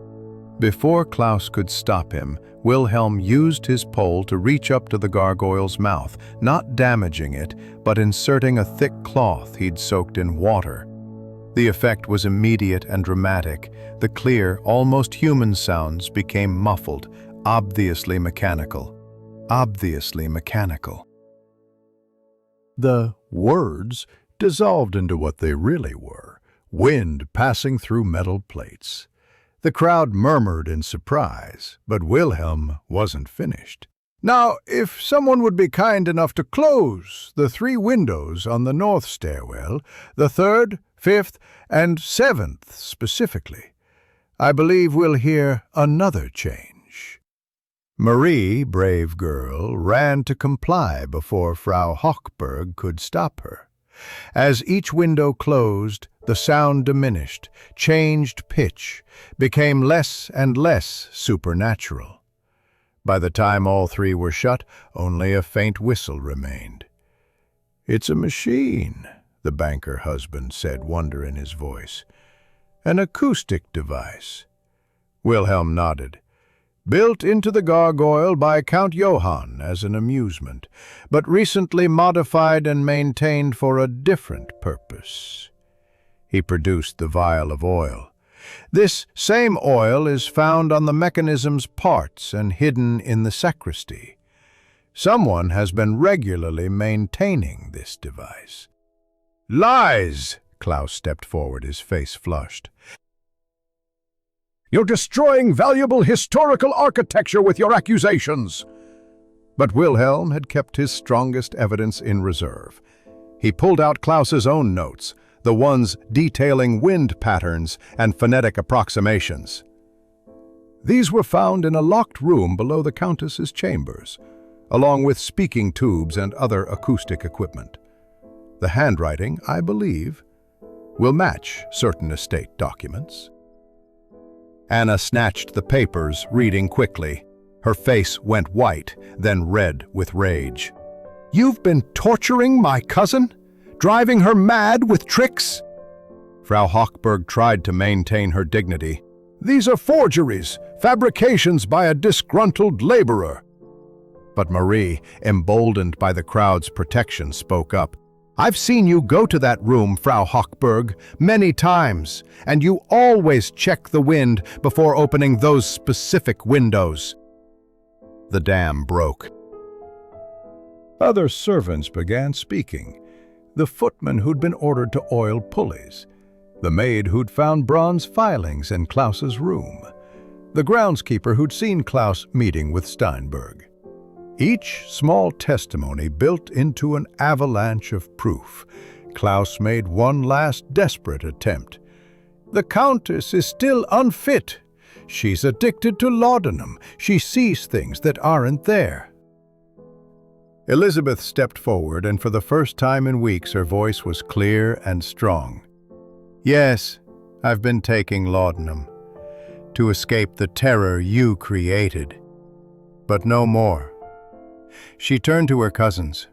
Before Klaus could stop him, Wilhelm used his pole to reach up to the gargoyle's mouth, not damaging it, but inserting a thick cloth he'd soaked in water. The effect was immediate and dramatic. The clear, almost human sounds became muffled, obviously mechanical. Obviously mechanical. The words dissolved into what they really were, wind passing through metal plates. The crowd murmured in surprise, but Wilhelm wasn't finished. "Now, if someone would be kind enough to close the 3 windows on the north stairwell, the 3rd, 5th, and 7th specifically, I believe we'll hear another change." Marie, brave girl, ran to comply before Frau Hochberg could stop her. As each window closed, the sound diminished, changed pitch, became less and less supernatural. By the time all 3 were shut, only a faint whistle remained. "It's a machine," the banker husband said, wonder in his voice. "An acoustic device." Wilhelm nodded. "Built into the gargoyle by Count Johann as an amusement, but recently modified and maintained for a different purpose." He produced the vial of oil. "This same oil is found on the mechanism's parts and hidden in the sacristy. Someone has been regularly maintaining this device." "Lies!" Klaus stepped forward, his face flushed. "You're destroying valuable historical architecture with your accusations." But Wilhelm had kept his strongest evidence in reserve. He pulled out Klaus's own notes, the ones detailing wind patterns and phonetic approximations. These were found in a locked room below the Countess's chambers, along with speaking tubes and other acoustic equipment. The handwriting, I believe, will match certain estate documents. Anna snatched the papers, reading quickly. Her face went white, then red with rage. "You've been torturing my cousin? Driving her mad with tricks?" Frau Hochberg tried to maintain her dignity. "These are forgeries, fabrications by a disgruntled laborer." But Marie, emboldened by the crowd's protection, spoke up. "I've seen you go to that room, Frau Hochberg, many times, and you always check the wind before opening those specific windows." The dam broke. Other servants began speaking. The footman who'd been ordered to oil pulleys, the maid who'd found bronze filings in Klaus's room, the groundskeeper who'd seen Klaus meeting with Steinberg. Each small testimony built into an avalanche of proof. Klaus made one last desperate attempt. "The Countess is still unfit. She's addicted to laudanum. She sees things that aren't there." Elizabeth stepped forward, and for the first time in weeks her voice was clear and strong. "Yes, I've been taking laudanum to escape the terror you created, but no more." She turned to her cousins.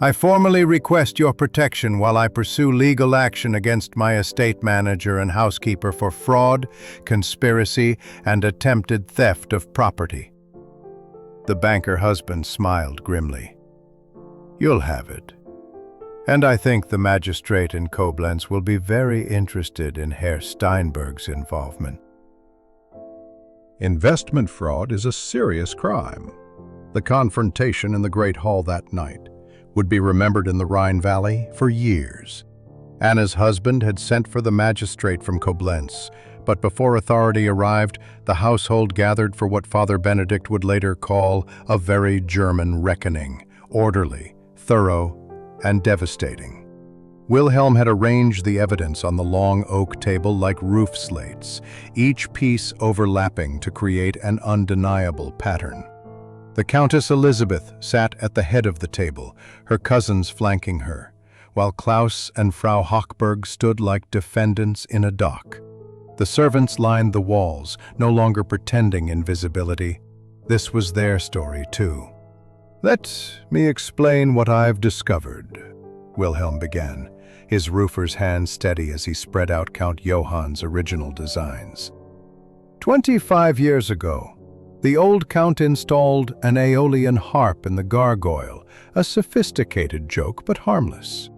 "I formally request your protection while I pursue legal action against my estate manager and housekeeper for fraud, conspiracy, and attempted theft of property." The banker husband smiled grimly. "You'll have it. And I think the magistrate in Koblenz will be very interested in Herr Steinberg's involvement." Investment fraud is a serious crime. The confrontation in the Great Hall that night would be remembered in the Rhine Valley for years. Anna's husband had sent for the magistrate from Koblenz, but before authority arrived, the household gathered for what Father Benedict would later call a very German reckoning, orderly, thorough, and devastating. Wilhelm had arranged the evidence on the long oak table like roof slates, each piece overlapping to create an undeniable pattern. The Countess Elizabeth sat at the head of the table, her cousins flanking her, while Klaus and Frau Hochberg stood like defendants in a dock. The servants lined the walls, no longer pretending invisibility. This was their story, too. "Let me explain what I've discovered," Wilhelm began, his roofer's hand steady as he spread out Count Johann's original designs. 25 years ago, the old Count installed an Aeolian harp in the gargoyle, a sophisticated joke but harmless.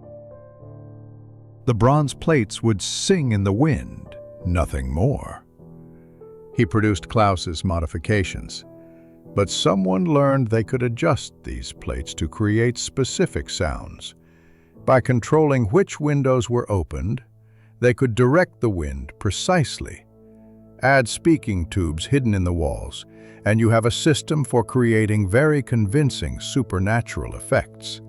The bronze plates would sing in the wind, nothing more. He produced Klaus's modifications, but someone learned they could adjust these plates to create specific sounds. By controlling which windows were opened, they could direct the wind precisely. Add speaking tubes hidden in the walls, and you have a system for creating very convincing supernatural effects.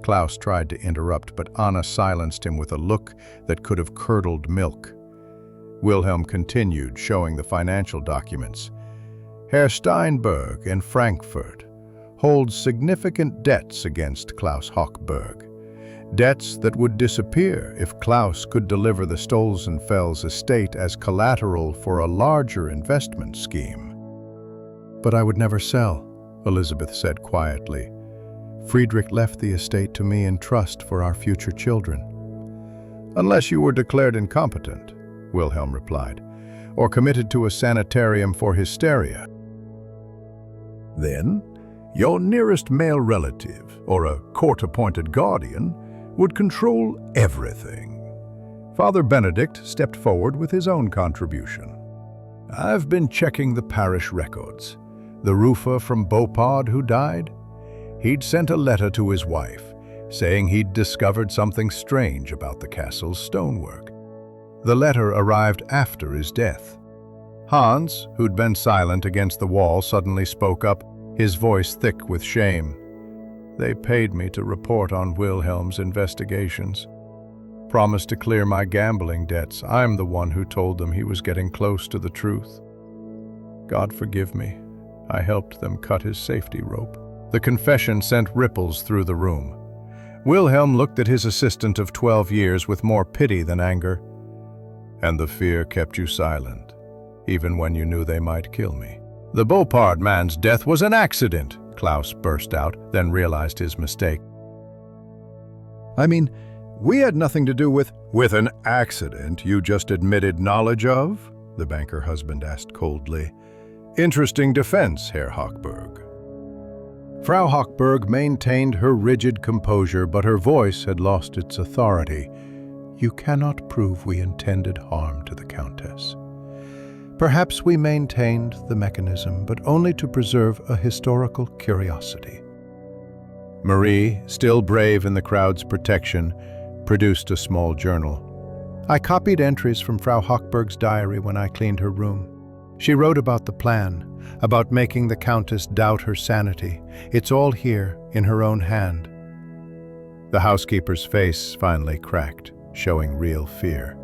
Klaus tried to interrupt, but Anna silenced him with a look that could have curdled milk. Wilhelm continued, showing the financial documents. Herr Steinberg in Frankfurt holds significant debts against Klaus Hochberg. Debts that would disappear if Klaus could deliver the Stolzenfels estate as collateral for a larger investment scheme. "But I would never sell," Elizabeth said quietly. "Friedrich left the estate to me in trust for our future children." "Unless you were declared incompetent," Wilhelm replied, "or committed to a sanitarium for hysteria. Then, your nearest male relative, or a court-appointed guardian, would control everything." Father Benedict stepped forward with his own contribution. "I've been checking the parish records. The roofer from Beaupard who died? He'd sent a letter to his wife, saying he'd discovered something strange about the castle's stonework. The letter arrived after his death. Hans, who'd been silent against the wall, suddenly spoke up, his voice thick with shame.
They paid me to report on Wilhelm's investigations. Promised to clear my gambling debts. I'm the one who told them he was getting close to the truth. God forgive me. I helped them cut his safety rope. The confession sent ripples through the room. Wilhelm looked at his assistant of 12 years with more pity than anger. And the fear kept you silent, even when you knew they might kill me. The Beaupard man's death was an accident, Klaus burst out, then realized his mistake.
I mean, we had nothing to do with an accident you just admitted knowledge of? The banker husband asked coldly. Interesting defense, Herr Hochberg. Frau Hochberg maintained her rigid composure, but her voice had lost its authority. You cannot prove we intended harm to the Countess. Perhaps we maintained the mechanism, but only to preserve a historical curiosity. Marie, still brave in the crowd's protection, produced a small journal. I copied entries from Frau Hochberg's diary when I cleaned her room. She wrote about the plan, about making the Countess doubt her sanity. It's all here, in her own hand. The housekeeper's face finally cracked, showing real fear.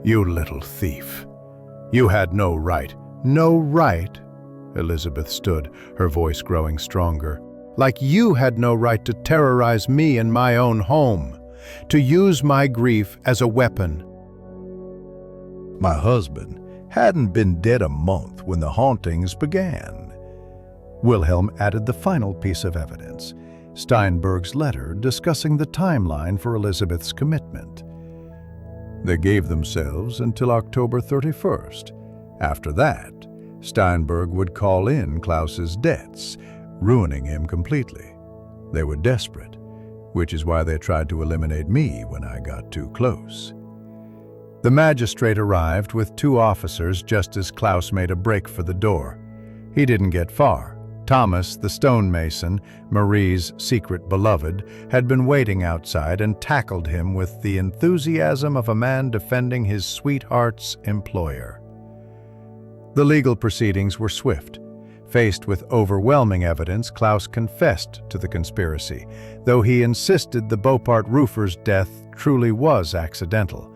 You little thief. You had no right. No right? Elizabeth stood, her voice growing stronger. Like you had no right to terrorize me in my own home, to use my grief as a weapon. My husband hadn't been dead a month when the hauntings began. Wilhelm added the final piece of evidence, Steinberg's letter discussing the timeline for Elizabeth's commitment. They gave themselves until October 31st. After that, Steinberg would call in Klaus's debts, ruining him completely. They were desperate, which is why they tried to eliminate me when I got too close. The magistrate arrived with 2 officers just as Klaus made a break for the door. He didn't get far. Thomas, the stonemason, Marie's secret beloved, had been waiting outside and tackled him with the enthusiasm of a man defending his sweetheart's employer. The legal proceedings were swift. Faced with overwhelming evidence, Klaus confessed to the conspiracy, though he insisted the Beaupard roofer's death truly was accidental.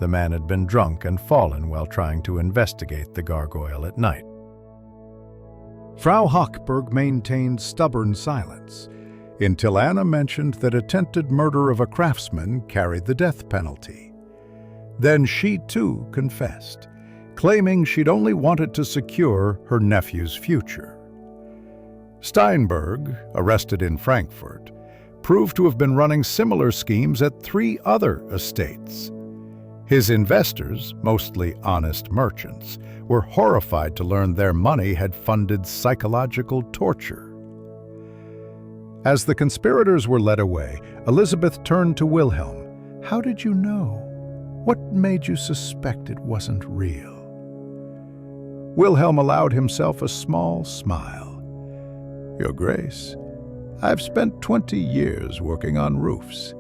The man had been drunk and fallen while trying to investigate the gargoyle at night. Frau Hochberg maintained stubborn silence, until Anna mentioned that attempted murder of a craftsman carried the death penalty. Then she too confessed, claiming she'd only wanted to secure her nephew's future. Steinberg, arrested in Frankfurt, proved to have been running similar schemes at 3 other estates. His investors, mostly honest merchants, were horrified to learn their money had funded psychological torture. As the conspirators were led away, Elizabeth turned to Wilhelm. How did you know? What made you suspect it wasn't real? Wilhelm allowed himself a small smile. Your Grace, I've spent 20 years working on roofs.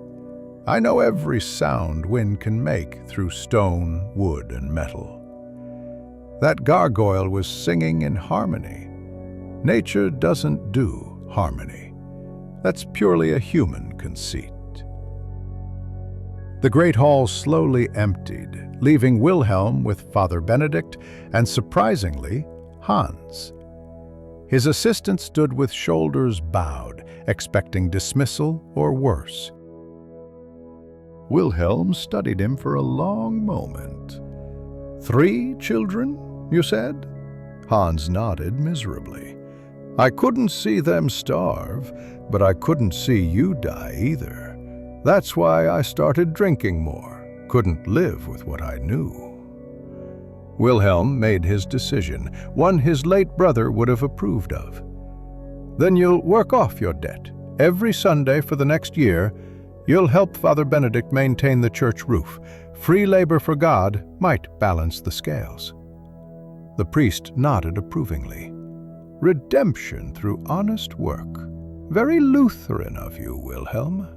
I know every sound wind can make through stone, wood, and metal. That gargoyle was singing in harmony. Nature doesn't do harmony. That's purely a human conceit. The great hall slowly emptied, leaving Wilhelm with Father Benedict and, surprisingly, Hans. His assistant stood with shoulders bowed, expecting dismissal or worse. Wilhelm studied him for a long moment. 3 children, you said? Hans nodded miserably. I couldn't see them starve, but I couldn't see you die either. That's why I started drinking more. Couldn't live with what I knew. Wilhelm made his decision, one his late brother would have approved of. Then you'll work off your debt. Every Sunday for the next year, you'll help Father Benedict maintain the church roof. Free labor for God might balance the scales. The priest nodded approvingly. Redemption through honest work. Very Lutheran of you, Wilhelm.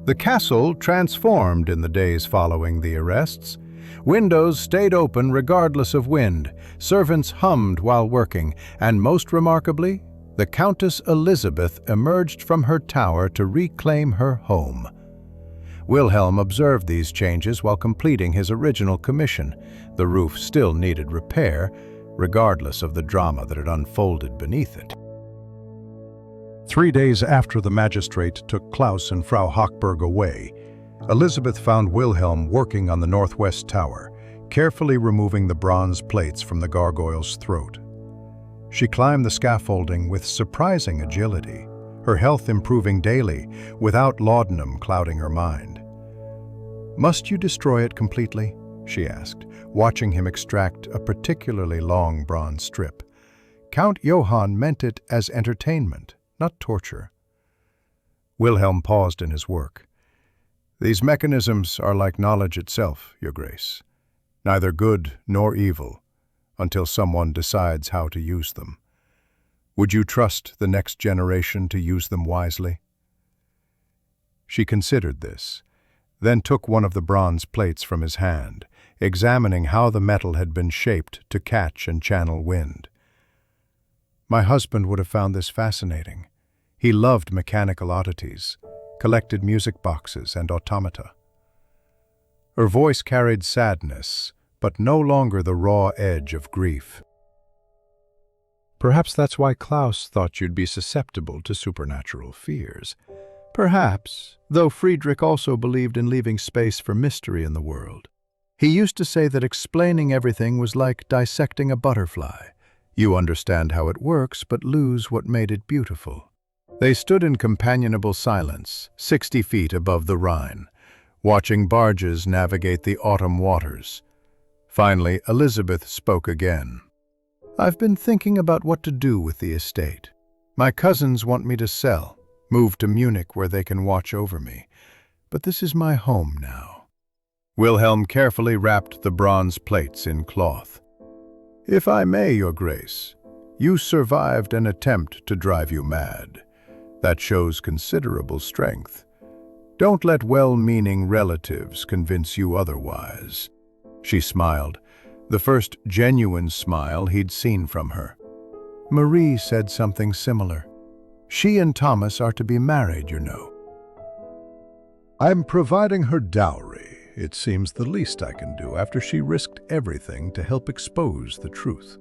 The castle transformed in the days following the arrests. Windows stayed open regardless of wind, servants hummed while working, and most remarkably, the Countess Elizabeth emerged from her tower to reclaim her home. Wilhelm observed these changes while completing his original commission. The roof still needed repair, regardless of the drama that had unfolded beneath it.
3 days after the magistrate took Klaus and Frau Hochberg away, Elizabeth found Wilhelm working on the northwest tower, carefully removing the bronze plates from the gargoyle's throat. She climbed the scaffolding with surprising agility, her health improving daily without laudanum clouding her mind. "Must you destroy it completely?" she asked, watching him extract a particularly long bronze strip. Count Johann meant it as entertainment, not torture. Wilhelm paused in his work. "These mechanisms are like knowledge itself, Your Grace, neither good nor evil, until someone decides how to use them. Would you trust the next generation to use them wisely?" She considered this, then took one of the bronze plates from his hand, examining how the metal had been shaped to catch and channel wind. "My husband would have found this fascinating. He loved mechanical oddities, collected music boxes and automata." Her voice carried sadness, but no longer the raw edge of grief. "Perhaps that's why Klaus thought you'd be susceptible to supernatural fears. Perhaps, though Friedrich also believed in leaving space for mystery in the world. He used to say that explaining everything was like dissecting a butterfly. You understand how it works, but lose what made it beautiful." They stood in companionable silence, 60 feet above the Rhine, watching barges navigate the autumn waters. Finally, Elizabeth spoke again. "I've been thinking about what to do with the estate. My cousins want me to sell, move to Munich where they can watch over me. But this is my home now." Wilhelm carefully wrapped the bronze plates in cloth. "If I may, Your Grace, you survived an attempt to drive you mad. That shows considerable strength. Don't let well-meaning relatives convince you otherwise." She smiled, the first genuine smile he'd seen from her. "Marie said something similar. She and Thomas are to be married, you know."
"I'm providing her dowry. It seems the least I can do after she risked everything to help expose the truth."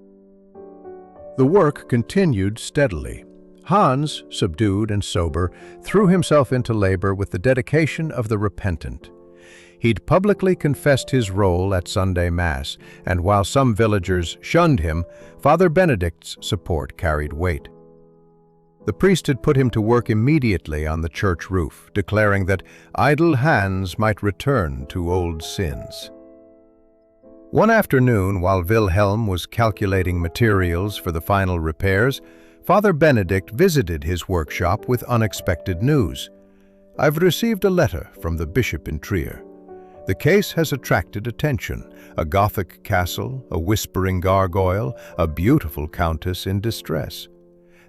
The work continued steadily. Hans, subdued and sober, threw himself into labor with the dedication of the repentant. He'd publicly confessed his role at Sunday Mass, and while some villagers shunned him, Father Benedict's support carried weight. The priest had put him to work immediately on the church roof, declaring that idle hands might return to old sins. One afternoon, while Wilhelm was calculating materials for the final repairs, Father Benedict visited his workshop with unexpected news. "I've received a letter from the bishop in Trier. The case has attracted attention. A Gothic castle, a whispering gargoyle, a beautiful countess in distress.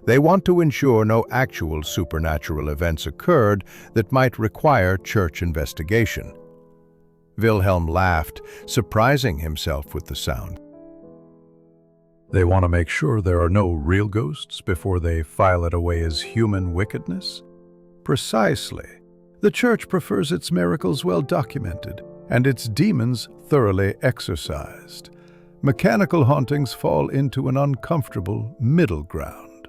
They want to ensure no actual supernatural events occurred that might require church investigation." Wilhelm laughed, surprising himself with the sound. "They want to make sure there are no real ghosts before they file it away as human wickedness?" "Precisely. The Church prefers its miracles well documented, and its demons thoroughly exorcised. Mechanical hauntings fall into an uncomfortable middle ground."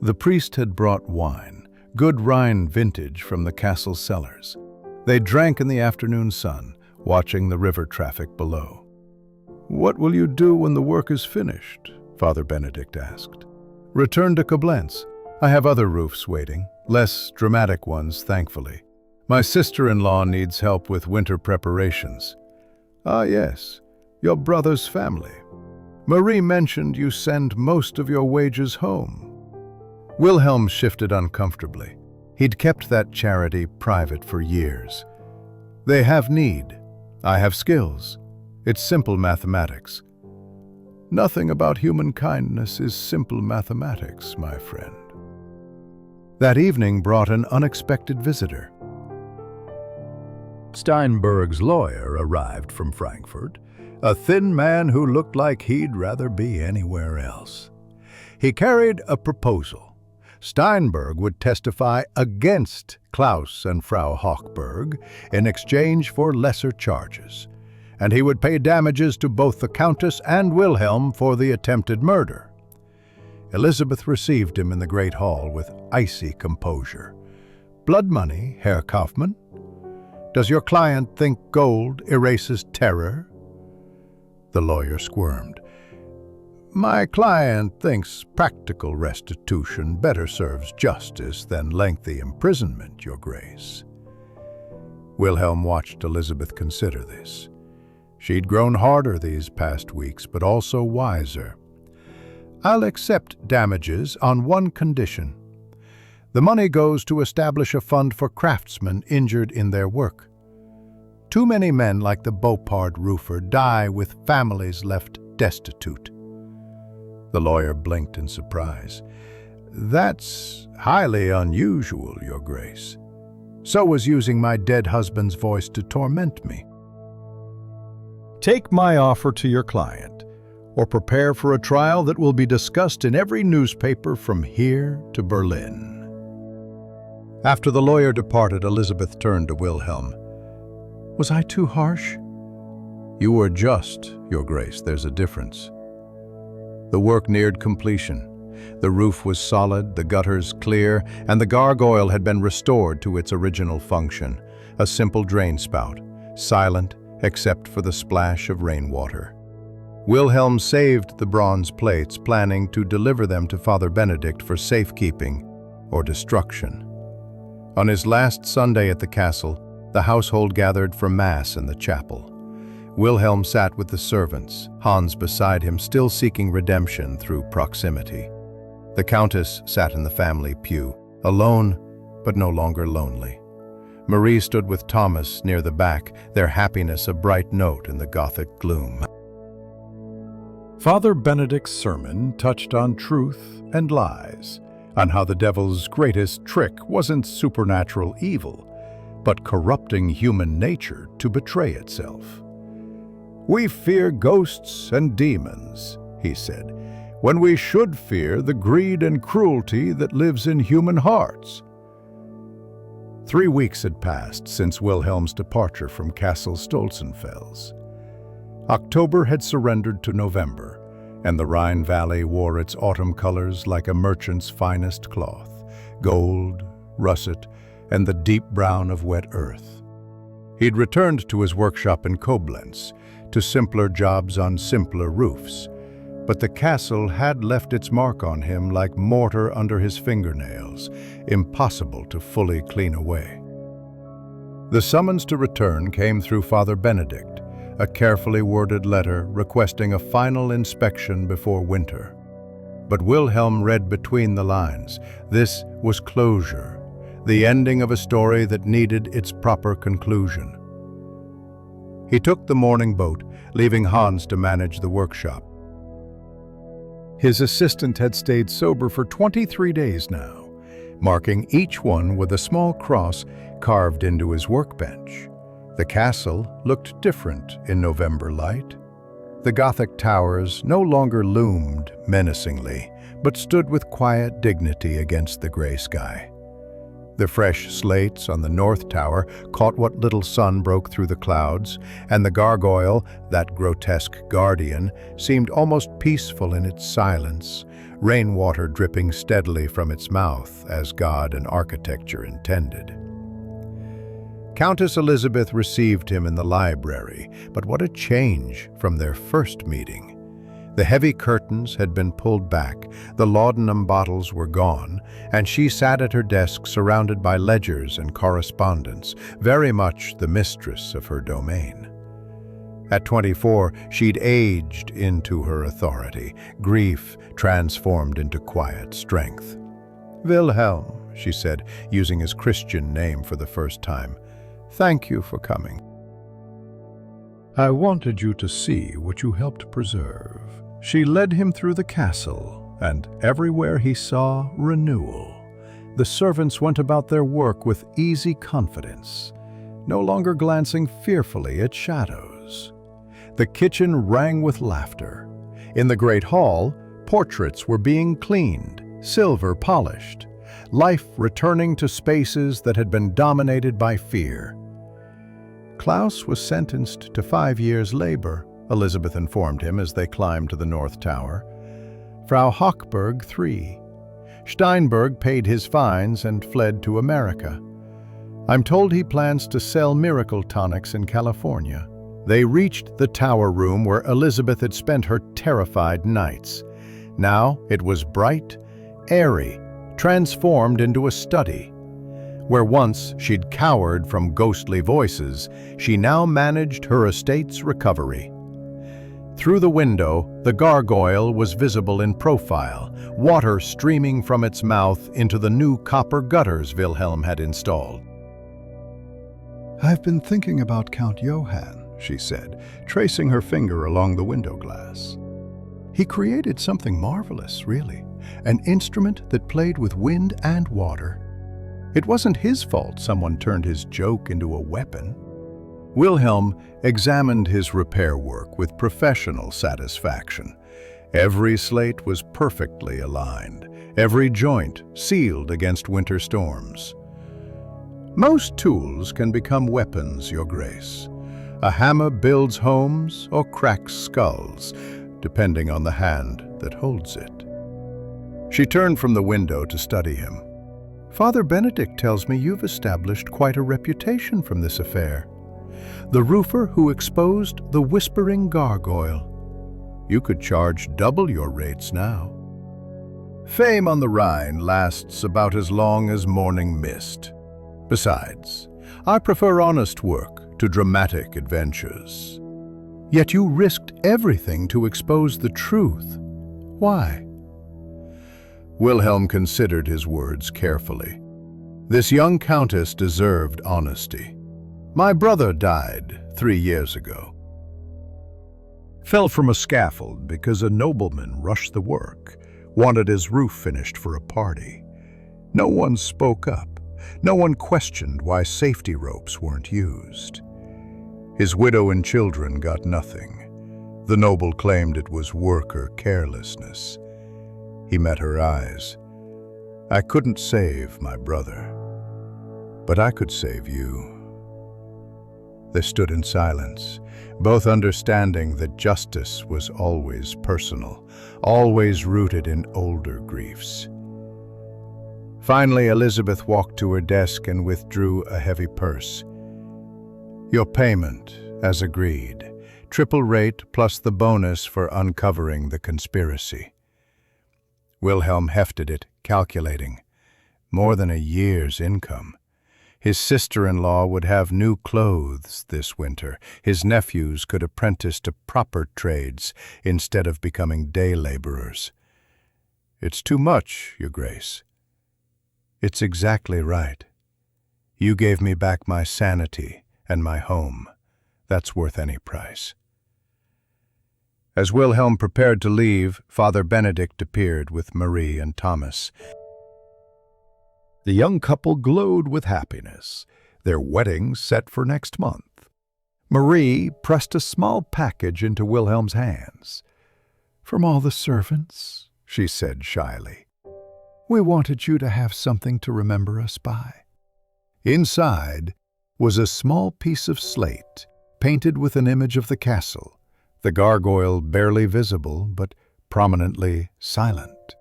The priest had brought wine, good Rhine vintage from the castle cellars. They drank in the afternoon sun, watching the river traffic below. "What will you do when the work is finished?" Father Benedict asked. "Return to Koblenz. I have other roofs waiting, less dramatic ones, thankfully. My sister-in-law needs help with winter preparations." "Ah, yes, your brother's family. Marie mentioned you send most of your wages home." Wilhelm shifted uncomfortably. He'd kept that charity private for years. "They have need. I have skills. It's simple mathematics." "Nothing about human kindness is simple mathematics, my friend." That evening brought an unexpected visitor. Steinberg's lawyer arrived from Frankfurt, a thin man who looked like he'd rather be anywhere else. He carried a proposal. Steinberg would testify against Klaus and Frau Hochberg in exchange for lesser charges, and he would pay damages to both the Countess and Wilhelm for the attempted murder. Elizabeth received him in the great hall with icy composure. "Blood money, Herr Kaufmann? Does your client think gold erases terror?" The lawyer squirmed. "My client thinks practical restitution better serves justice than lengthy imprisonment, Your Grace." Wilhelm watched Elizabeth consider this. She'd grown harder these past weeks, but also wiser. "I'll accept damages on one condition. The money goes to establish a fund for craftsmen injured in their work. Too many men like the Beaupard roofer die with families left destitute." The lawyer blinked in surprise. "That's highly unusual, Your Grace. So was using my dead husband's voice to torment me."
Take my offer to your client, or prepare for a trial that will be discussed in every newspaper from here to Berlin." After the lawyer departed, Elizabeth turned to Wilhelm. "Was I too harsh?" "You were just, Your Grace. There's a difference." The work neared completion. The roof was solid, the gutters clear, and the gargoyle had been restored to its original function, a simple drain spout, silent except for the splash of rainwater. Wilhelm saved the bronze plates, planning to deliver them to Father Benedict for safekeeping or destruction. On his last Sunday at the castle, the household gathered for Mass in the chapel. Wilhelm sat with the servants, Hans beside him, still seeking redemption through proximity. The Countess sat in the family pew, alone but no longer lonely. Marie stood with Thomas near the back, their happiness a bright note in the Gothic gloom. Father Benedict's sermon touched on truth and lies, on how the devil's greatest trick wasn't supernatural evil, but corrupting human nature to betray itself. "We fear ghosts and demons," he said, "when we should fear the greed and cruelty that lives in human hearts." 3 weeks had passed since Wilhelm's departure from Castle Stolzenfels. October had surrendered to November, and the Rhine Valley wore its autumn colors like a merchant's finest cloth, gold, russet, and the deep brown of wet earth. He'd returned to his workshop in Koblenz, to simpler jobs on simpler roofs, but the castle had left its mark on him like mortar under his fingernails, impossible to fully clean away. The summons to return came through Father Benedict, a carefully worded letter requesting a final inspection before winter. But Wilhelm read between the lines. This was closure, the ending of a story that needed its proper conclusion. He took the morning boat, leaving Hans to manage the workshop. His assistant had stayed sober for 23 days now, marking each one with a small cross carved into his workbench. The castle looked different in November light. The Gothic towers no longer loomed menacingly, but stood with quiet dignity against the gray sky. The fresh slates on the north tower caught what little sun broke through the clouds, and the gargoyle, that grotesque guardian, seemed almost peaceful in its silence, rainwater dripping steadily from its mouth as God and architecture intended. Countess Elizabeth received him in the library, but what a change from their first meeting. The heavy curtains had been pulled back, the laudanum bottles were gone, and she sat at her desk surrounded by ledgers and correspondence, very much the mistress of her domain. At 24, she'd aged into her authority, grief transformed into quiet strength. "Wilhelm," she said, using his Christian name for the first time, "thank you for coming." "I wanted you to see what you helped preserve." She led him through the castle, and everywhere he saw renewal. The servants went about their work with easy confidence, no longer glancing fearfully at shadows. The kitchen rang with laughter. In the great hall, Portraits were being cleaned, silver polished, life returning to spaces that had been dominated by fear. Klaus was sentenced to 5 years' labor, Elizabeth informed him as they climbed to the North Tower. Frau Hochberg 3. Steinberg paid his fines and fled to America. I'm told he plans to sell miracle tonics in California. They reached the tower room where Elizabeth had spent her terrified nights. Now it was bright, airy, transformed into a study. Where once she'd cowered from ghostly voices, she now managed her estate's recovery. Through the window, the gargoyle was visible in profile, water streaming from its mouth into the new copper gutters Wilhelm had installed.
"I've been thinking about Count Johann," she said, tracing her finger along the window glass. "He created something marvelous, really, an instrument that played with wind and water. It wasn't his fault someone turned his joke into a weapon." Wilhelm examined his repair work with professional satisfaction. Every slate was perfectly aligned, every joint sealed against winter storms. "Most tools can become weapons, Your Grace. A hammer builds homes or cracks skulls, depending on the hand that holds it." She turned from the window to study him. "Father Benedict tells me you've established quite a reputation from this affair. The roofer who exposed the whispering gargoyle. You could charge double your rates now." "Fame on the Rhine lasts about as long as morning mist. Besides, I prefer honest work to dramatic adventures." "Yet you risked everything to expose the truth. Why?" Wilhelm considered his words carefully. This young countess deserved honesty. "My brother died 3 years ago. Fell from a scaffold because a nobleman rushed the work, wanted his roof finished for a party. No one spoke up. No one questioned why safety ropes weren't used. His widow and children got nothing. The noble claimed it was worker carelessness. He met her eyes. I couldn't save my brother, but I could save you." They stood in silence, both understanding that justice was always personal, always rooted in older griefs. Finally, Elizabeth walked to her desk and withdrew a heavy purse. "Your payment, as agreed. Triple rate plus the bonus for uncovering the conspiracy." Wilhelm hefted it, calculating. More than a year's income. His sister-in-law would have new clothes this winter. His nephews could apprentice to proper trades instead of becoming day laborers. "It's too much, Your Grace." "It's exactly right. You gave me back my sanity and my home. That's worth any price." As Wilhelm prepared to leave, Father Benedict appeared with Marie and Thomas. The young couple glowed with happiness, their wedding set for next month. Marie pressed a small package into Wilhelm's hands. "From all the servants," she said shyly. "We wanted you to have something to remember us by." Inside was a small piece of slate, painted with an image of the castle, the gargoyle barely visible but prominently silent.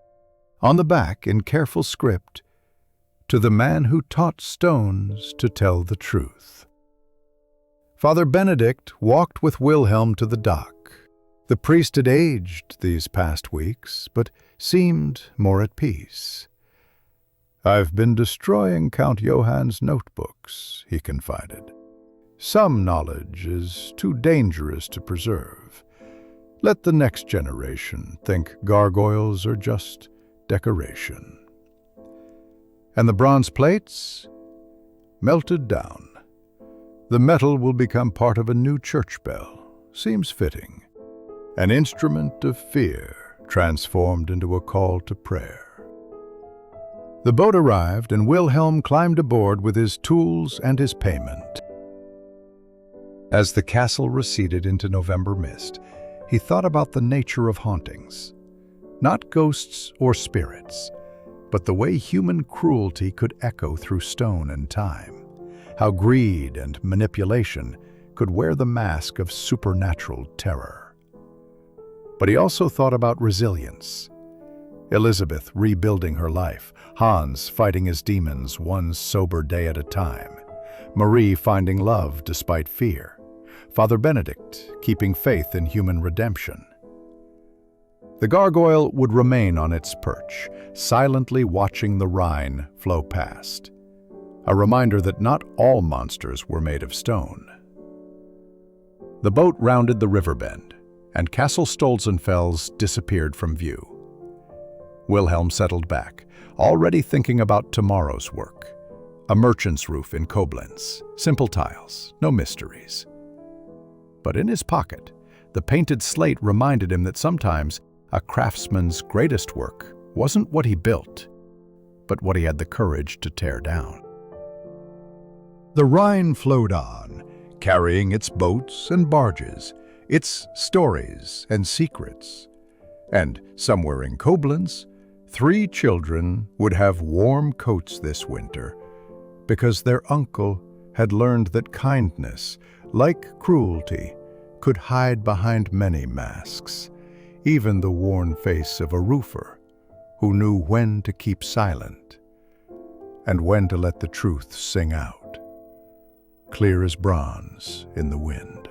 On the back, in careful script, "To the man who taught stones to tell the truth." Father Benedict walked with Wilhelm to the dock. The priest had aged these past weeks, but seemed more at peace. "I've been destroying Count Johann's notebooks," he confided. "Some knowledge is too dangerous to preserve. Let the next generation think gargoyles are just decoration." And the bronze plates melted down. The metal will become part of a new church bell. Seems fitting. An instrument of fear transformed into a call to prayer. The boat arrived and Wilhelm climbed aboard with his tools and his payment. As the castle receded into November mist, he thought about the nature of hauntings.
Not ghosts or spirits, but the way human cruelty could echo through stone and time, how greed and manipulation could wear the mask of supernatural terror. But he also thought about resilience. Elizabeth rebuilding her life, Hans fighting his demons one sober day at a time, Marie finding love despite fear, Father Benedict keeping faith in human redemption. The gargoyle would remain on its perch, silently watching the Rhine flow past, a reminder that not all monsters were made of stone. The boat rounded the river bend, and Castle Stolzenfels disappeared from view. Wilhelm settled back, already thinking about tomorrow's work. A merchant's roof in Koblenz, simple tiles, no mysteries. But in his pocket, the painted slate reminded him that sometimes a craftsman's greatest work wasn't what he built, but what he had the courage to tear down.
The Rhine flowed on, carrying its boats and barges, its stories and secrets. And somewhere in Koblenz, 3 children would have warm coats this winter, because their uncle had learned that kindness, like cruelty, could hide behind many masks, even the worn face of a roofer who knew when to keep silent and when to let the truth sing out, clear as bronze in the wind.